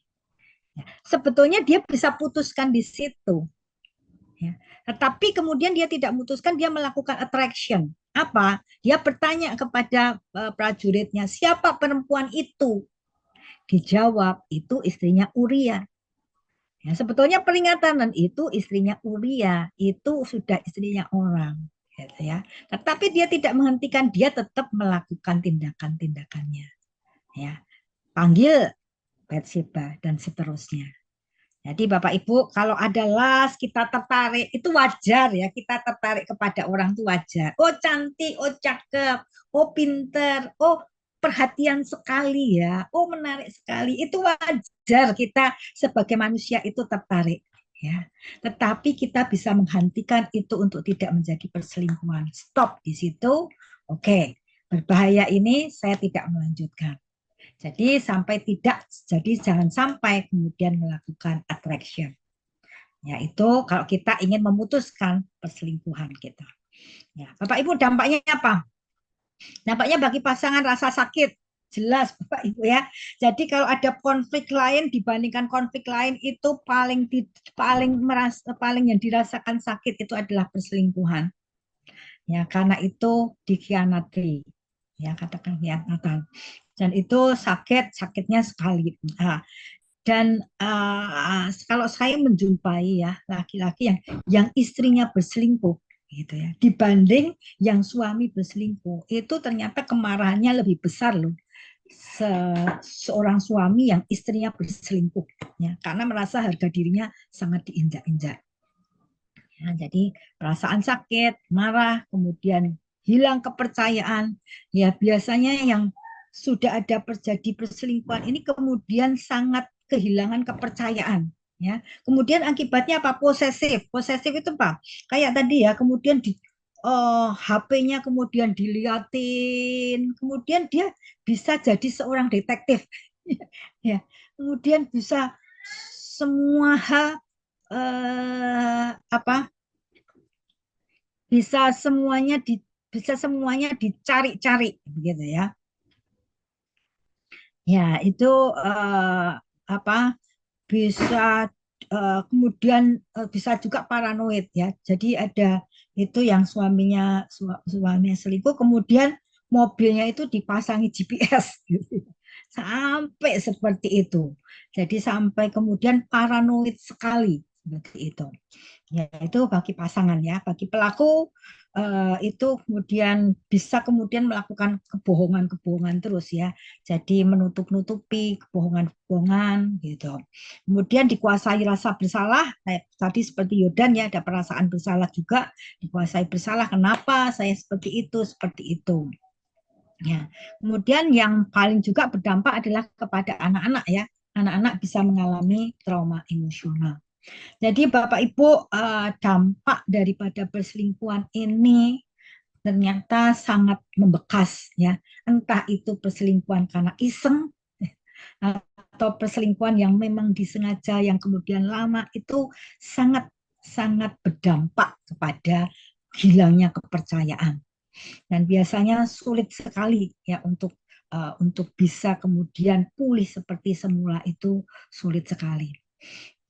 Ya, sebetulnya dia bisa putuskan di situ. Ya. Tetapi kemudian dia tidak memutuskan, dia melakukan attraction. Apa? Dia bertanya kepada prajuritnya, siapa perempuan itu? Dijawab, itu istrinya Uria. Ya, sebetulnya peringatan dan itu istrinya Uria, itu sudah istrinya orang. Gitu ya. Tetapi dia tidak menghentikan, dia tetap melakukan tindakan-tindakannya. Ya. Panggil Bathsheba dan seterusnya. Jadi Bapak Ibu, kalau ada las kita tertarik, itu wajar ya, kita tertarik kepada orang itu wajar. Oh cantik, oh cakep, oh pinter, oh perhatian sekali ya, oh menarik sekali. Itu wajar kita sebagai manusia itu tertarik ya. Tetapi kita bisa menghentikan itu untuk tidak menjadi perselingkuhan. Stop di situ. Oke, berbahaya ini saya tidak melanjutkan. Jadi sampai tidak, jadi jangan sampai kemudian melakukan attraction. Yaitu kalau kita ingin memutuskan perselingkuhan kita. Ya, Bapak Ibu dampaknya apa? Dampaknya bagi pasangan rasa sakit, jelas Bapak Ibu ya. Jadi kalau ada konflik lain dibandingkan konflik lain itu paling yang dirasakan sakit itu adalah perselingkuhan. Ya, karena itu dikhianati. Ya, katakan khianatan. Dan itu sakitnya sekali. Nah, dan kalau saya menjumpai ya laki-laki yang istrinya berselingkuh gitu ya dibanding yang suami berselingkuh itu ternyata kemarahannya lebih besar loh seorang suami yang istrinya berselingkuh ya karena merasa harga dirinya sangat diinjak-injak ya, jadi perasaan sakit marah kemudian hilang kepercayaan ya biasanya yang sudah ada terjadi perselingkuhan ini kemudian sangat kehilangan kepercayaan ya kemudian akibatnya apa posesif itu apa kayak tadi ya kemudian di HP-nya kemudian diliatin kemudian dia bisa jadi seorang detektif ya kemudian bisa semua hal apa bisa semuanya dicari-cari begitu ya. Ya, itu apa bisa kemudian bisa juga paranoid ya. Jadi ada itu yang suaminya selingkuh kemudian mobilnya itu dipasangi GPS gitu. Sampai seperti itu. Jadi sampai kemudian paranoid sekali seperti itu. Ya, itu bagi pasangan ya, bagi pelaku itu kemudian bisa kemudian melakukan kebohongan-kebohongan terus ya. Jadi menutup-nutupi kebohongan-kebohongan gitu. Kemudian dikuasai rasa bersalah, tadi seperti Yodan ya ada perasaan bersalah juga, dikuasai bersalah kenapa saya seperti itu. Ya. Kemudian yang paling juga berdampak adalah kepada anak-anak ya. Anak-anak bisa mengalami trauma emosional. Jadi Bapak Ibu dampak daripada perselingkuhan ini ternyata sangat membekas ya. Entah itu perselingkuhan karena iseng atau perselingkuhan yang memang disengaja yang kemudian lama itu sangat sangat berdampak kepada hilangnya kepercayaan. Dan biasanya sulit sekali ya untuk bisa kemudian pulih seperti semula itu sulit sekali.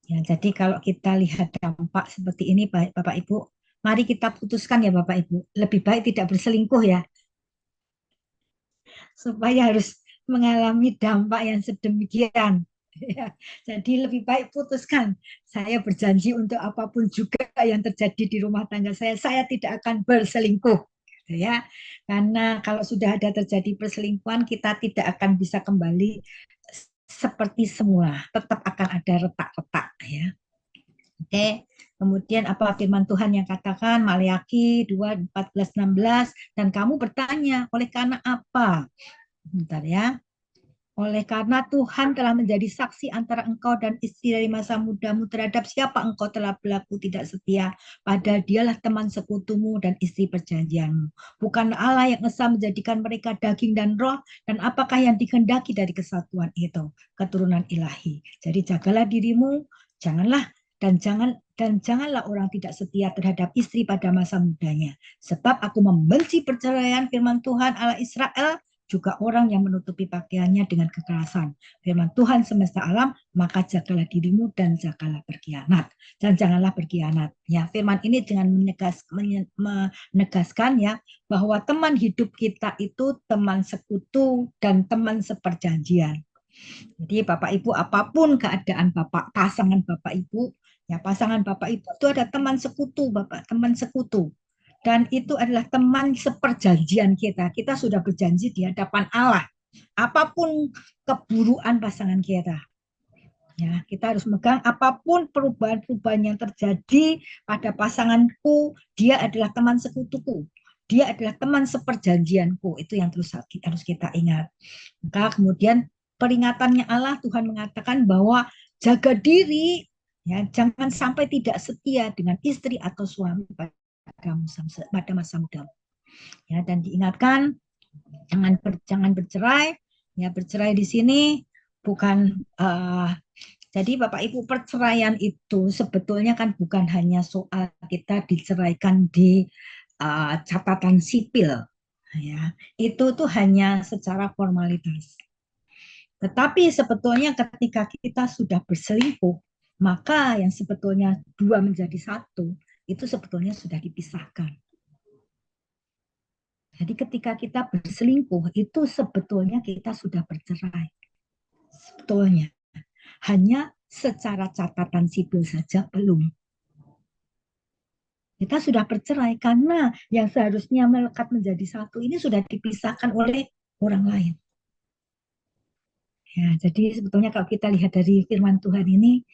Ya, jadi kalau kita lihat dampak seperti ini, Bapak Ibu, mari kita putuskan ya Bapak Ibu, lebih baik tidak berselingkuh ya, supaya harus mengalami dampak yang sedemikian. Ya, jadi lebih baik putuskan. Saya berjanji untuk apapun juga yang terjadi di rumah tangga saya tidak akan berselingkuh. Gitu ya, karena kalau sudah ada terjadi perselingkuhan, kita tidak akan bisa kembali seperti semula. Tetap akan ada retak-retak ya. Oke, kemudian apa firman Tuhan yang katakan Maleakhi 2:14-16 dan kamu bertanya oleh karena apa? Bentar ya. Oleh karena Tuhan telah menjadi saksi antara engkau dan istri dari masa mudamu terhadap siapa engkau telah berlaku tidak setia, padahal dialah teman sekutumu dan istri perjanjianmu. Bukan Allah yang esa menjadikan mereka daging dan roh, dan apakah yang dikehendaki dari kesatuan itu? Keturunan ilahi. Jadi jagalah dirimu, janganlah dan janganlah orang tidak setia terhadap istri pada masa mudanya. Sebab aku membenci perceraian firman Tuhan Allah Israel, juga orang yang menutupi pakaiannya dengan kekerasan. Firman Tuhan semesta alam, maka jagalah dirimu dan jagalah berkhianat. Dan janganlah berkhianat. Ya, firman ini dengan menegaskan ya bahwa teman hidup kita itu teman sekutu dan teman seperjanjian. Jadi Bapak Ibu apapun keadaan pasangan Bapak Ibu, ya pasangan Bapak Ibu itu ada teman sekutu Bapak, teman sekutu. Dan itu adalah teman seperjanjian kita. Kita sudah berjanji di hadapan Allah. Apapun keburukan pasangan kita, ya kita harus megang apapun perubahan-perubahan yang terjadi pada pasanganku, dia adalah teman sekutuku. Dia adalah teman seperjanjianku. Itu yang harus kita ingat. Maka kemudian peringatannya Allah, Tuhan mengatakan bahwa jaga diri, ya, jangan sampai tidak setia dengan istri atau suami pada masa muda. Ya, dan diingatkan jangan bercerai. Ya, bercerai di sini bukan jadi Bapak Ibu, perceraian itu sebetulnya kan bukan hanya soal kita diceraikan di catatan sipil, ya. Itu tuh hanya secara formalitas. Tetapi sebetulnya ketika kita sudah berselingkuh, maka yang sebetulnya dua menjadi satu, itu sebetulnya sudah dipisahkan. Jadi ketika kita berselingkuh, itu sebetulnya kita sudah bercerai. Sebetulnya. Hanya secara catatan sipil saja belum. Kita sudah bercerai karena yang seharusnya melekat menjadi satu ini sudah dipisahkan oleh orang lain. Ya, jadi sebetulnya kalau kita lihat dari firman Tuhan ini,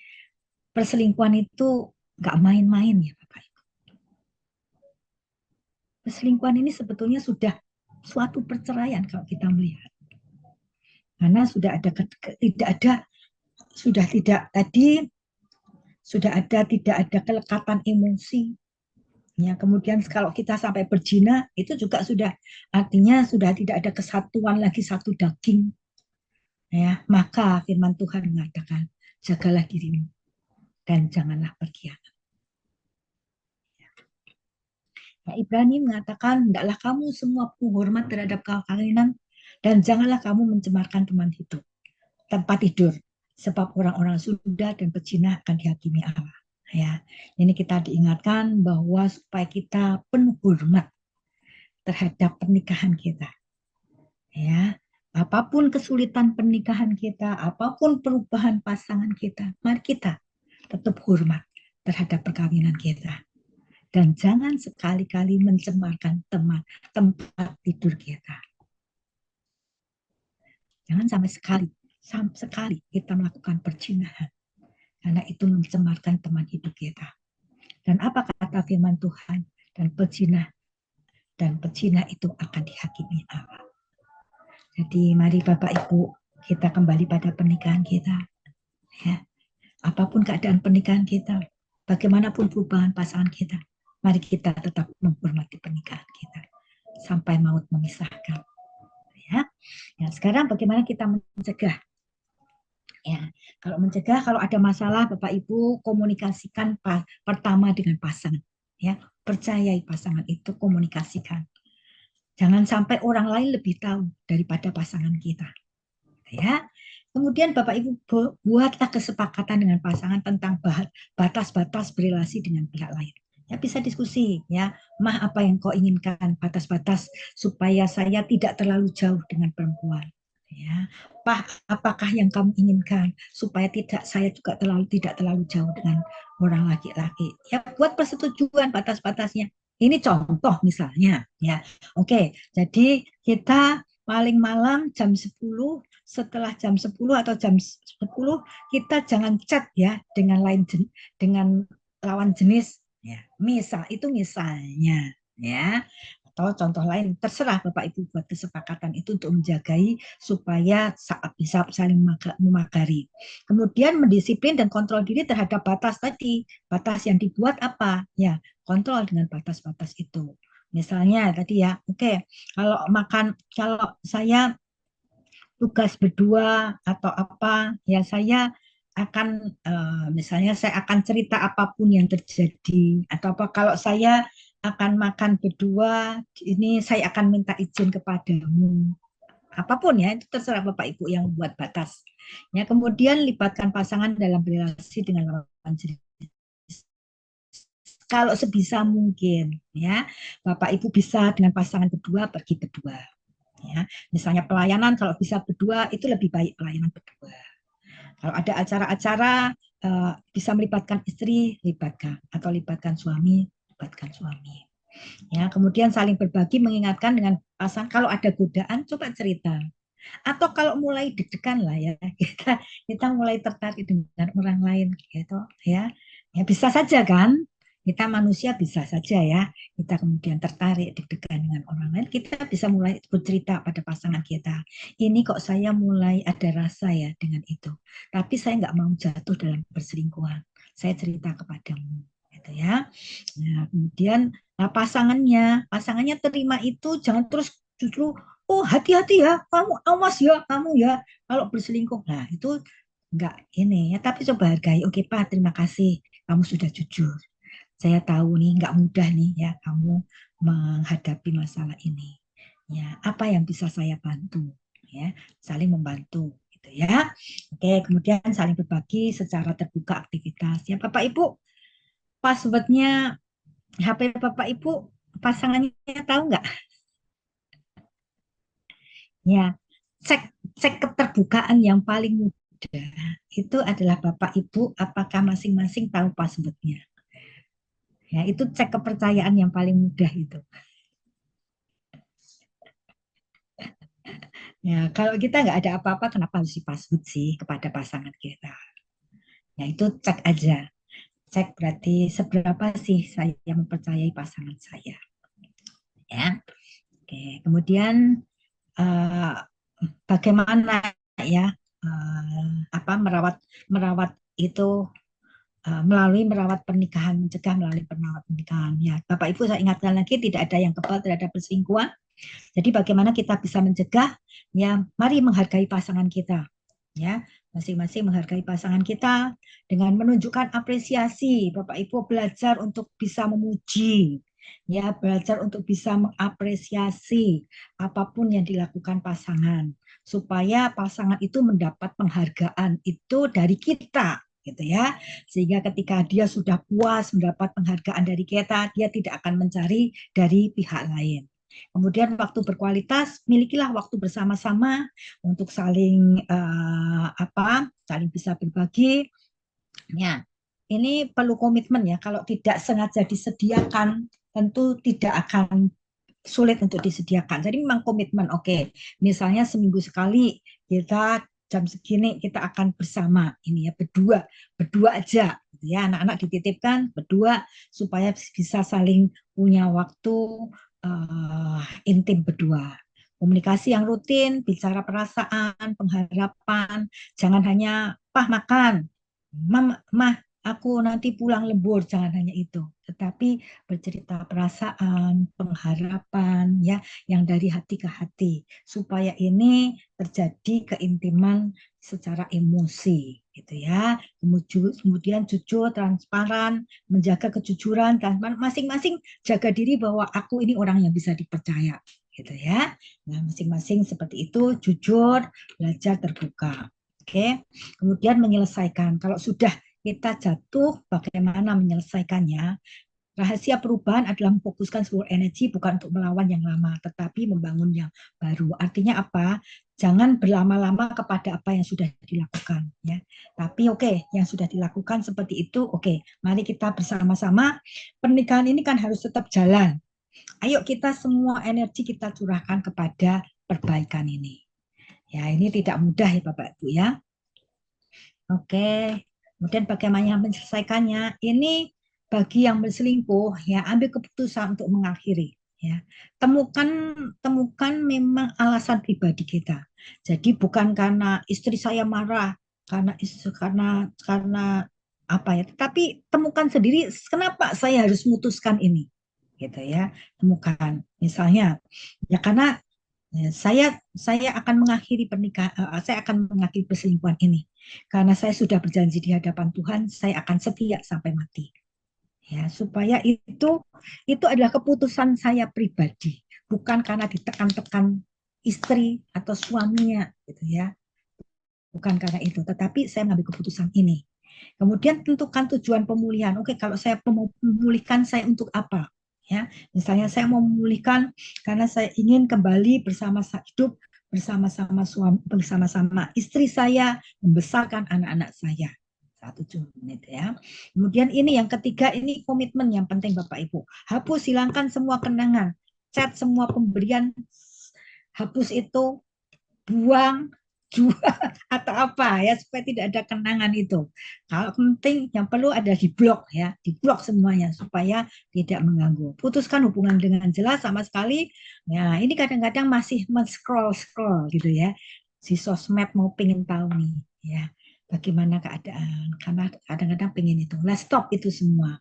perselingkuhan itu nggak main-main ya Bapak Ibu. Perselingkuhan ini sebetulnya sudah suatu perceraian kalau kita melihat. Karena sudah tidak ada kelekatan emosi. Ya, kemudian kalau kita sampai berzina itu juga sudah artinya sudah tidak ada kesatuan lagi satu daging. Ya, maka firman Tuhan mengatakan, jagalah dirimu dan janganlah berkhianat. Ya, Ibrani mengatakan, hendaklah kamu semua hormat terhadap kawinan dan janganlah kamu mencemarkan teman hidup, tempat tidur, sebab orang-orang sudah dan pezina akan dihakimi Allah. Ya, ini kita diingatkan bahwa supaya kita penuh hormat terhadap pernikahan kita. Ya, apapun kesulitan pernikahan kita, apapun perubahan pasangan kita, mari kita tetap hormat terhadap perkawinan kita. Dan jangan sekali-kali mencemarkan tempat tidur kita. Jangan sampai sekali kita melakukan perzinahan. Karena itu mencemarkan teman hidup kita. Dan apa kata firman Tuhan? Dan pezina itu akan dihakimi Allah. Jadi mari Bapak Ibu kita kembali pada pernikahan kita. Ya. Apapun keadaan pernikahan kita, bagaimanapun perubahan pasangan kita, mari kita tetap menghormati pernikahan kita sampai maut memisahkan. Ya. Ya, sekarang bagaimana kita mencegah? Ya, kalau ada masalah Bapak Ibu komunikasikan pertama dengan pasangan. Ya, percayai pasangan itu, komunikasikan. Jangan sampai orang lain lebih tahu daripada pasangan kita. Ya. Kemudian Bapak Ibu buatlah kesepakatan dengan pasangan tentang batas-batas berelasi dengan pihak lain. Ya, bisa diskusi ya. Mah, apa yang kau inginkan, batas-batas supaya saya tidak terlalu jauh dengan perempuan. Ya. Pak, apakah yang kamu inginkan supaya saya juga tidak terlalu jauh dengan orang laki-laki. Ya, buat persetujuan batas-batasnya. Ini contoh misalnya ya. Oke, jadi kita paling malam jam 10, setelah jam 10 atau jam 10 kita jangan chat ya dengan lawan jenis ya. Misalnya ya. Atau contoh lain, terserah Bapak Ibu buat kesepakatan itu untuk menjagai supaya bisa saling memagari. Kemudian mendisiplin dan kontrol diri terhadap batas tadi. Batas yang dibuat apa? Ya, kontrol dengan batas-batas itu. Misalnya tadi ya, oke, kalau saya tugas berdua atau apa, ya saya akan misalnya saya akan cerita apapun yang terjadi atau apa kalau saya akan makan berdua, ini saya akan minta izin kepadamu. Apapun ya, itu terserah Bapak Ibu yang buat batas. Ya, kemudian libatkan pasangan dalam relasi dengan lawan jenis. Kalau sebisa mungkin, ya, Bapak Ibu bisa dengan pasangan berdua pergi berdua. Ya, misalnya pelayanan kalau bisa berdua itu lebih baik pelayanan berdua. Kalau ada acara-acara bisa melibatkan istri, libatkan atau libatkan suami, libatkan suami. Ya, kemudian saling berbagi, mengingatkan dengan pasangan kalau ada godaan coba cerita. Atau kalau mulai deg-degan lah ya, kita mulai tertarik dengan orang lain gitu ya. Ya bisa saja kan? Kita manusia bisa saja ya, kita kemudian tertarik deg-degan dengan orang lain, kita bisa mulai bercerita pada pasangan kita. Ini kok saya mulai ada rasa ya dengan itu. Tapi saya nggak mau jatuh dalam perselingkuhan. Saya cerita kepadamu, gitu ya. Nah, kemudian pasangannya terima itu, jangan terus justru, oh hati-hati ya, kamu awas ya, kamu ya, kalau berselingkuh. Nah, itu enggak ini ya, tapi coba hargai. Oke Pak, terima kasih, kamu sudah jujur. Saya tahu nih nggak mudah nih ya kamu menghadapi masalah ini. Ya, apa yang bisa saya bantu? Ya, saling membantu gitu ya. Oke, kemudian saling berbagi secara terbuka aktivitas. Ya, Bapak Ibu, passwordnya HP Bapak Ibu pasangannya tahu nggak? Ya, cek cek keterbukaan yang paling mudah itu adalah Bapak Ibu apakah masing-masing tahu passwordnya. Ya, itu cek kepercayaan yang paling mudah itu. Ya, kalau kita nggak ada apa-apa, kenapa harus password sih kepada pasangan kita? Ya, itu cek aja. Cek berarti seberapa sih saya mempercayai pasangan saya. Ya, oke. Kemudian eh, bagaimana ya apa merawat merawat itu melalui merawat pernikahan, mencegah melalui merawat pernikahan. Ya, Bapak Ibu saya ingatkan lagi tidak ada yang kebal terhadap perselingkuhan. Jadi bagaimana kita bisa mencegah? Ya, mari menghargai pasangan kita. Ya, masing-masing menghargai pasangan kita dengan menunjukkan apresiasi. Bapak Ibu belajar untuk bisa memuji, ya, belajar untuk bisa mengapresiasi apapun yang dilakukan pasangan, supaya pasangan itu mendapat penghargaan itu dari kita, gitu ya. Sehingga ketika dia sudah puas mendapat penghargaan dari kita, dia tidak akan mencari dari pihak lain. Kemudian waktu berkualitas, milikilah waktu bersama-sama untuk saling saling bisa berbagi. Ya, ini perlu komitmen ya. Kalau tidak sengaja disediakan, tentu tidak akan sulit untuk disediakan. Jadi memang komitmen. Oke, misalnya seminggu sekali kita jam segini kita akan bersama ini ya berdua berdua aja gitu ya, anak-anak dititipkan berdua supaya bisa saling punya waktu intim berdua. Komunikasi yang rutin, bicara perasaan, pengharapan, jangan hanya pah makan, mah aku nanti pulang lembur, jangan hanya itu, tetapi bercerita perasaan, pengharapan ya yang dari hati ke hati supaya ini terjadi keintiman secara emosi gitu ya. Kemudian jujur, transparan, menjaga kejujuran dan masing-masing jaga diri bahwa aku ini orang yang bisa dipercaya gitu ya. Nah, masing-masing seperti itu, jujur, belajar terbuka. Oke. Kemudian menyelesaikan. Kalau sudah kita jatuh, bagaimana menyelesaikannya? Rahasia perubahan adalah memfokuskan seluruh energi bukan untuk melawan yang lama, tetapi membangun yang baru. Artinya apa? Jangan berlama-lama kepada apa yang sudah dilakukan, ya. Tapi oke, yang sudah dilakukan seperti itu, oke. Mari kita bersama-sama. Pernikahan ini kan harus tetap jalan. Ayo kita semua energi kita curahkan kepada perbaikan ini. Ya, ini tidak mudah ya Bapak Ibu ya. Oke. Kemudian bagaimana menyelesaikannya? Ini bagi yang berselingkuh ya ambil keputusan untuk mengakhiri ya. Temukan temukan memang alasan pribadi kita. Jadi bukan karena istri saya marah, karena apa ya, tetapi temukan sendiri kenapa saya harus memutuskan ini. Gitu ya. Temukan. Misalnya ya karena ya, saya akan mengakhiri pernikahan, saya akan mengakhiri perselingkuhan ini karena saya sudah berjanji di hadapan Tuhan, saya akan setia sampai mati. Ya, supaya itu adalah keputusan saya pribadi, bukan karena ditekan-tekan istri atau suaminya, gitu ya. Bukan karena itu, tetapi saya mengambil keputusan ini. Kemudian tentukan tujuan pemulihan. Oke, kalau saya mau memulihkan saya untuk apa? Ya, misalnya saya mau memulihkan karena saya ingin kembali hidup bersama-sama suami, bersama-sama istri saya, membesarkan anak-anak saya. 1 menit ya. Kemudian ini yang ketiga, ini komitmen yang penting Bapak Ibu. Hapus, hilangkan semua kenangan, chat semua pemberian, hapus itu, buang, dua atau apa ya supaya tidak ada kenangan itu. Kalau penting yang perlu ada di blok ya, di blok semuanya supaya tidak mengganggu. Putuskan hubungan dengan jelas sama sekali. Ya, ini kadang-kadang masih men-scroll-scroll gitu ya. Si sosmed mau pengen tahu nih ya bagaimana keadaan karena kadang-kadang pengen itu. Lah stop itu semua.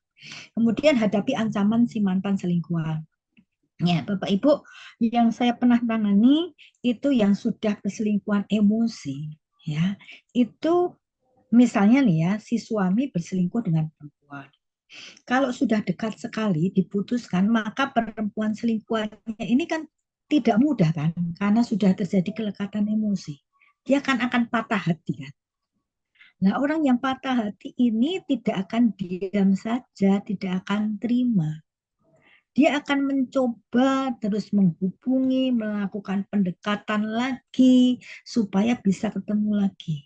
Kemudian hadapi ancaman si mantan selingkuhan. Ya, Bapak Ibu, yang saya pernah tangani itu yang sudah perselingkuhan emosi, ya. Itu misalnya nih ya, si suami berselingkuh dengan perempuan. Kalau sudah dekat sekali diputuskan, maka perempuan selingkuhannya ini kan tidak mudah kan, karena sudah terjadi kelekatan emosi. Dia kan akan patah hati kan. Nah, orang yang patah hati ini tidak akan diam saja, tidak akan terima. Dia akan mencoba terus menghubungi, melakukan pendekatan lagi supaya bisa ketemu lagi.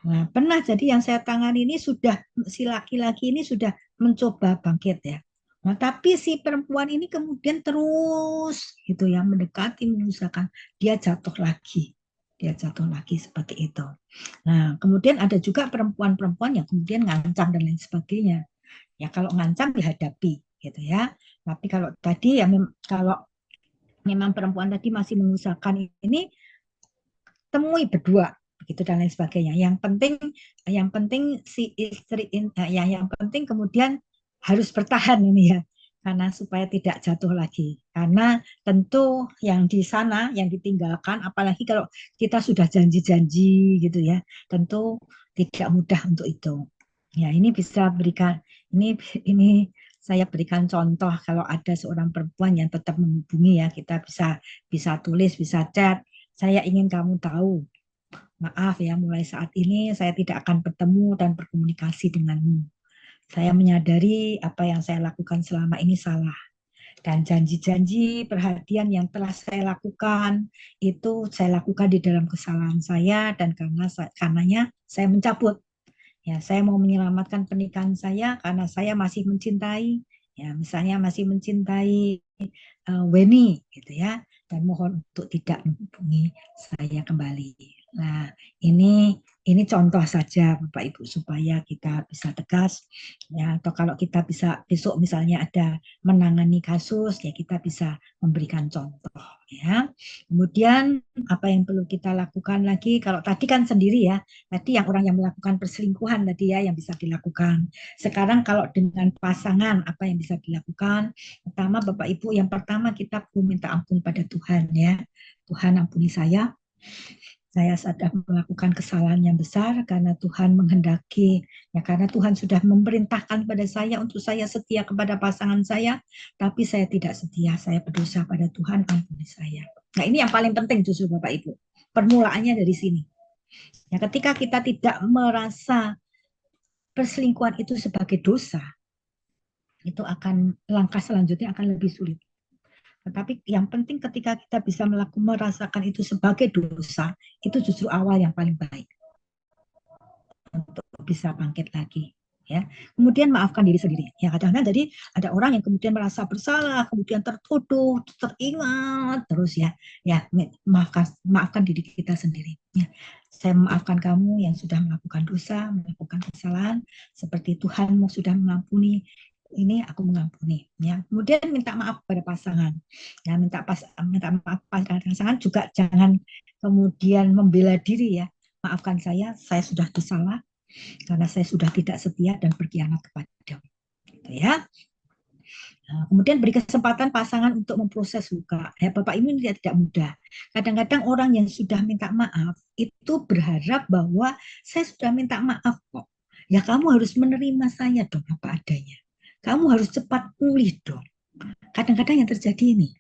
Nah, pernah jadi yang saya tangani ini sudah si laki-laki ini sudah mencoba bangkit ya. Nah, tapi si perempuan ini kemudian terus gitu ya mendekati, mengusahakan dia jatuh lagi. Dia jatuh lagi seperti itu. Nah, kemudian ada juga perempuan-perempuan yang kemudian ngancam dan lain sebagainya. Ya kalau ngancam dihadapi gitu ya. Tapi kalau tadi ya kalau memang perempuan tadi masih mengusahakan ini temui berdua begitu dan lain sebagainya. Yang penting si istri ya yang penting kemudian harus bertahan ini ya karena supaya tidak jatuh lagi. Karena tentu yang di sana yang ditinggalkan apalagi kalau kita sudah janji-janji gitu ya, tentu tidak mudah untuk itu. Ya, ini bisa berikan ini saya berikan contoh kalau ada seorang perempuan yang tetap menghubungi ya, kita bisa bisa tulis, bisa chat. Saya ingin kamu tahu, maaf ya, mulai saat ini saya tidak akan bertemu dan berkomunikasi denganmu. Saya menyadari apa yang saya lakukan selama ini salah. Dan janji-janji perhatian yang telah saya lakukan, itu saya lakukan di dalam kesalahan saya, dan karenanya saya mencabut. Ya, saya mau menyelamatkan pernikahan saya karena saya masih mencintai, ya, misalnya masih mencintai Weni, gitu ya, dan mohon untuk tidak menghubungi saya kembali. Nah, ini contoh saja Bapak Ibu supaya kita bisa tegas, ya, atau kalau kita bisa besok misalnya ada menangani kasus, ya kita bisa memberikan contoh, ya. Kemudian apa yang perlu kita lakukan lagi? Kalau tadi kan sendiri ya. Tadi yang orang yang melakukan perselingkuhan tadi ya yang bisa dilakukan. Sekarang kalau dengan pasangan apa yang bisa dilakukan? Pertama Bapak Ibu, yang pertama kita perlu minta ampun pada Tuhan ya. Tuhan ampuni saya sudah melakukan kesalahan yang besar karena Tuhan menghendaki, ya karena Tuhan sudah memerintahkan pada saya untuk saya setia kepada pasangan saya, tapi saya tidak setia, saya berdosa pada Tuhan, ampuni saya. Nah ini yang paling penting justru Bapak Ibu, permulaannya dari sini. Ya, ketika kita tidak merasa perselingkuhan itu sebagai dosa, itu akan langkah selanjutnya akan lebih sulit. Tetapi yang penting ketika kita bisa merasakan itu sebagai dosa, itu justru awal yang paling baik untuk bisa bangkit lagi. Ya, kemudian maafkan diri sendiri. Ya, kadang-kadang jadi ada orang yang kemudian merasa bersalah, kemudian tertuduh, teringat terus ya. Ya, maafkan diri kita sendiri. Ya, saya memaafkan kamu yang sudah melakukan dosa, melakukan kesalahan, seperti Tuhanmu sudah mengampuni. Ini aku mengampuni. Ya, kemudian minta maaf pada pasangan. Ya, minta maaf pada pasangan juga jangan kemudian membela diri ya. Maafkan saya sudah bersalah karena saya sudah tidak setia dan berkhianat kepadamu. Gitu ya. Nah, kemudian beri kesempatan pasangan untuk memproses luka. Ya, Bapak ini tidak mudah. Kadang-kadang orang yang sudah minta maaf itu berharap bahwa saya sudah minta maaf kok. Ya kamu harus menerima saya dong apa adanya. Kamu harus cepat pulih dong. Kadang-kadang yang terjadi ini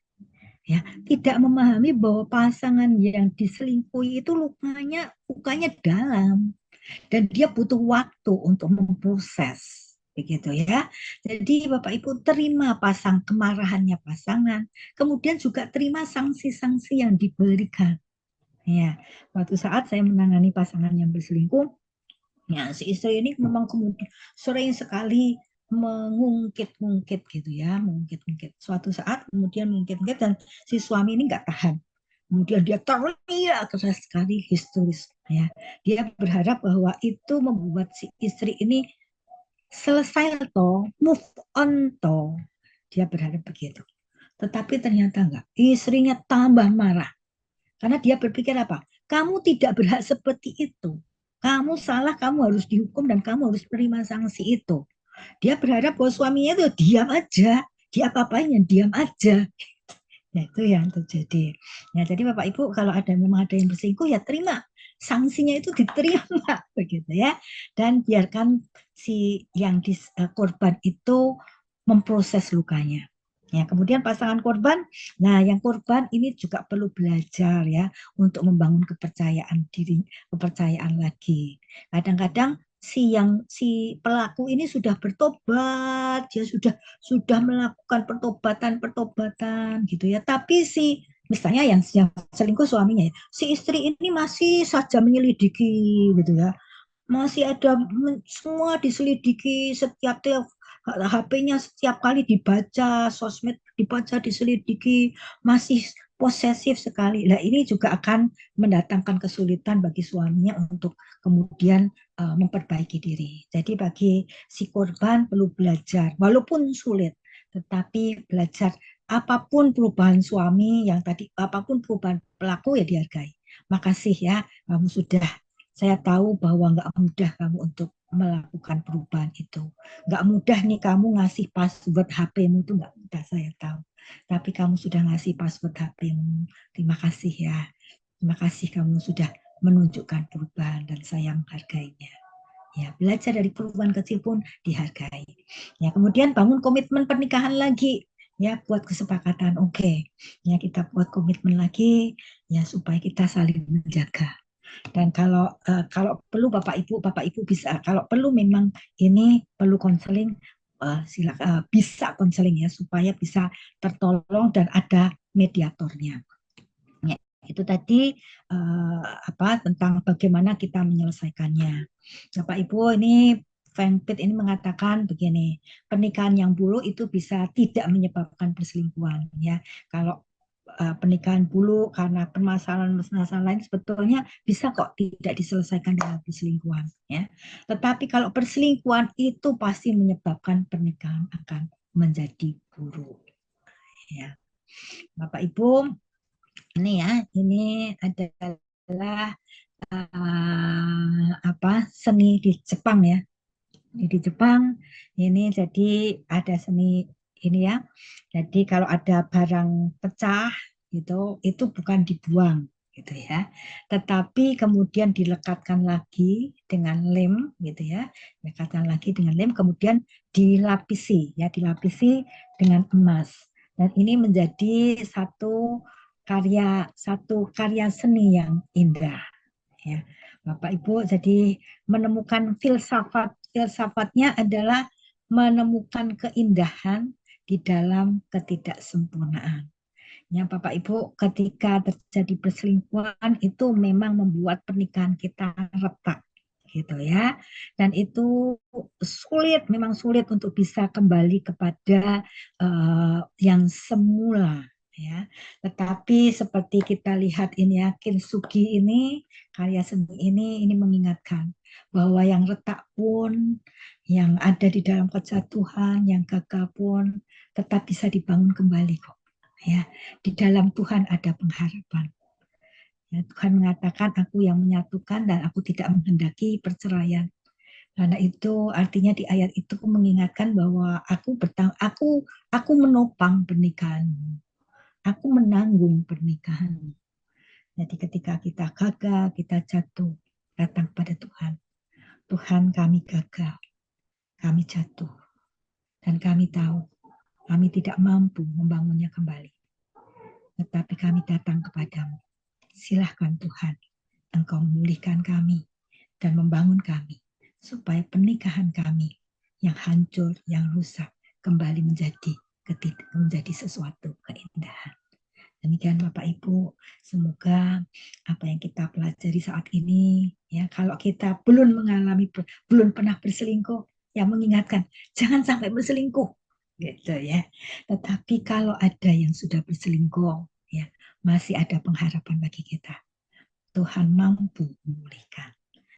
ya tidak memahami bahwa pasangan yang diselingkuhi itu lukanya dalam dan dia butuh waktu untuk memproses begitu ya. Jadi Bapak Ibu terima kemarahannya pasangan, kemudian juga terima sanksi-sanksi yang diberikan. Ya, waktu saat saya menangani pasangan yang berselingkuh, ya si istri ini memang kemudian sering sekali mengungkit-ungkit gitu ya, mengungkit-ungkit. Suatu saat kemudian mengungkit-ungkit dan si suami ini nggak tahan Kemudian dia teriak keras sekali, histeris. Ya, dia berharap bahwa itu membuat si istri ini selesai toh, move on toh. Dia berharap begitu. Tetapi ternyata enggak. Istrinya tambah marah. Karena dia berpikir apa? Kamu tidak berhak seperti itu. Kamu salah, kamu harus dihukum dan kamu harus menerima sanksi itu. Dia berharap bahwa suaminya itu diam aja. Dia apa-apain yang diam aja. Nah, itu yang terjadi. Nah, jadi Bapak Ibu kalau ada memang ada yang berselingkuh ya terima. Sanksinya itu diterima begitu ya. Dan biarkan si yang korban itu memproses lukanya. Ya, kemudian pasangan korban, nah yang korban ini juga perlu belajar ya untuk membangun kepercayaan diri, kepercayaan lagi. Kadang-kadang si pelaku ini sudah bertobat, dia sudah melakukan pertobatan gitu ya. Tapi si misalnya yang selingkuh suaminya ya, si istri ini masih saja menyelidiki gitu ya. Masih ada semua diselidiki setiap HP-nya setiap kali dibaca, sosmed dibaca, diselidiki, masih posesif sekali. Nah, ini juga akan mendatangkan kesulitan bagi suaminya untuk kemudian memperbaiki diri. Jadi bagi si korban perlu belajar, walaupun sulit, tetapi belajar apapun perubahan suami yang tadi, apapun perubahan pelaku ya dihargai. Makasih ya, kamu sudah saya tahu bahwa nggak mudah kamu untuk melakukan perubahan itu. Nggak mudah nih kamu ngasih password HP-mu itu nggak mudah saya tahu. Tapi kamu sudah ngasih password HP-mu. Terima kasih ya. Terima kasih kamu sudah menunjukkan perubahan dan saya menghargainya. Ya, belajar dari perubahan kecil pun dihargai. Ya, kemudian bangun komitmen pernikahan lagi. Ya, buat kesepakatan. Oke. Ya, kita buat komitmen lagi ya supaya kita saling menjaga. Dan kalau perlu Bapak Ibu bisa kalau perlu memang ini perlu konseling silakan bisa konseling ya supaya bisa tertolong dan ada mediatornya. Ya, itu tadi tentang bagaimana kita menyelesaikannya. Bapak Ibu ini Fanpage ini mengatakan begini, pernikahan yang buruk itu bisa tidak menyebabkan perselingkuhan ya. Kalau pernikahan buruk karena permasalahan-permasalahan lain sebetulnya bisa kok tidak diselesaikan dengan perselingkuhan ya. Tetapi kalau perselingkuhan itu pasti menyebabkan pernikahan akan menjadi buruk ya. Bapak Ibu, ini ya, ini adalah seni di Jepang ya. Di Jepang ini jadi ada seni ini ya. Jadi kalau ada barang pecah itu bukan dibuang gitu ya. Tetapi kemudian dilekatkan lagi dengan lem gitu ya. Dilekatkan lagi dengan lem kemudian dilapisi dengan emas. Dan ini menjadi satu karya seni yang indah ya. Bapak Ibu jadi menemukan filsafatnya adalah menemukan keindahan di dalam ketidaksempurnaan. Ya Bapak Ibu, ketika terjadi perselingkuhan itu memang membuat pernikahan kita retak gitu ya. Dan itu memang sulit untuk bisa kembali kepada yang semula ya. Tetapi seperti kita lihat ini ya, Kintsugi ini karya seni ini mengingatkan bahwa yang retak pun, yang ada di dalam kejatuhan, yang gagal pun tetap bisa dibangun kembali kok. Ya, di dalam Tuhan ada pengharapan. Ya, Tuhan mengatakan aku yang menyatukan dan aku tidak menghendaki perceraian. Karena itu artinya di ayat itu mengingatkan bahwa aku menopang pernikahanmu. Aku menanggung pernikahanmu. Jadi ketika kita gagal, kita jatuh, datang pada Tuhan. Tuhan kami gagal, kami jatuh. Dan kami tahu, kami tidak mampu membangunnya kembali. Tetapi kami datang kepadamu. Silahkan Tuhan, Engkau memulihkan kami dan membangun kami. Supaya pernikahan kami yang hancur, yang rusak, kembali menjadi sesuatu keindahan. Demikian Bapak Ibu, semoga apa yang kita pelajari saat ini, ya kalau kita belum pernah berselingkuh, yang mengingatkan jangan sampai berselingkuh, gitu ya. Tetapi kalau ada yang sudah berselingkuh, ya masih ada pengharapan bagi kita. Tuhan mampu memulihkan.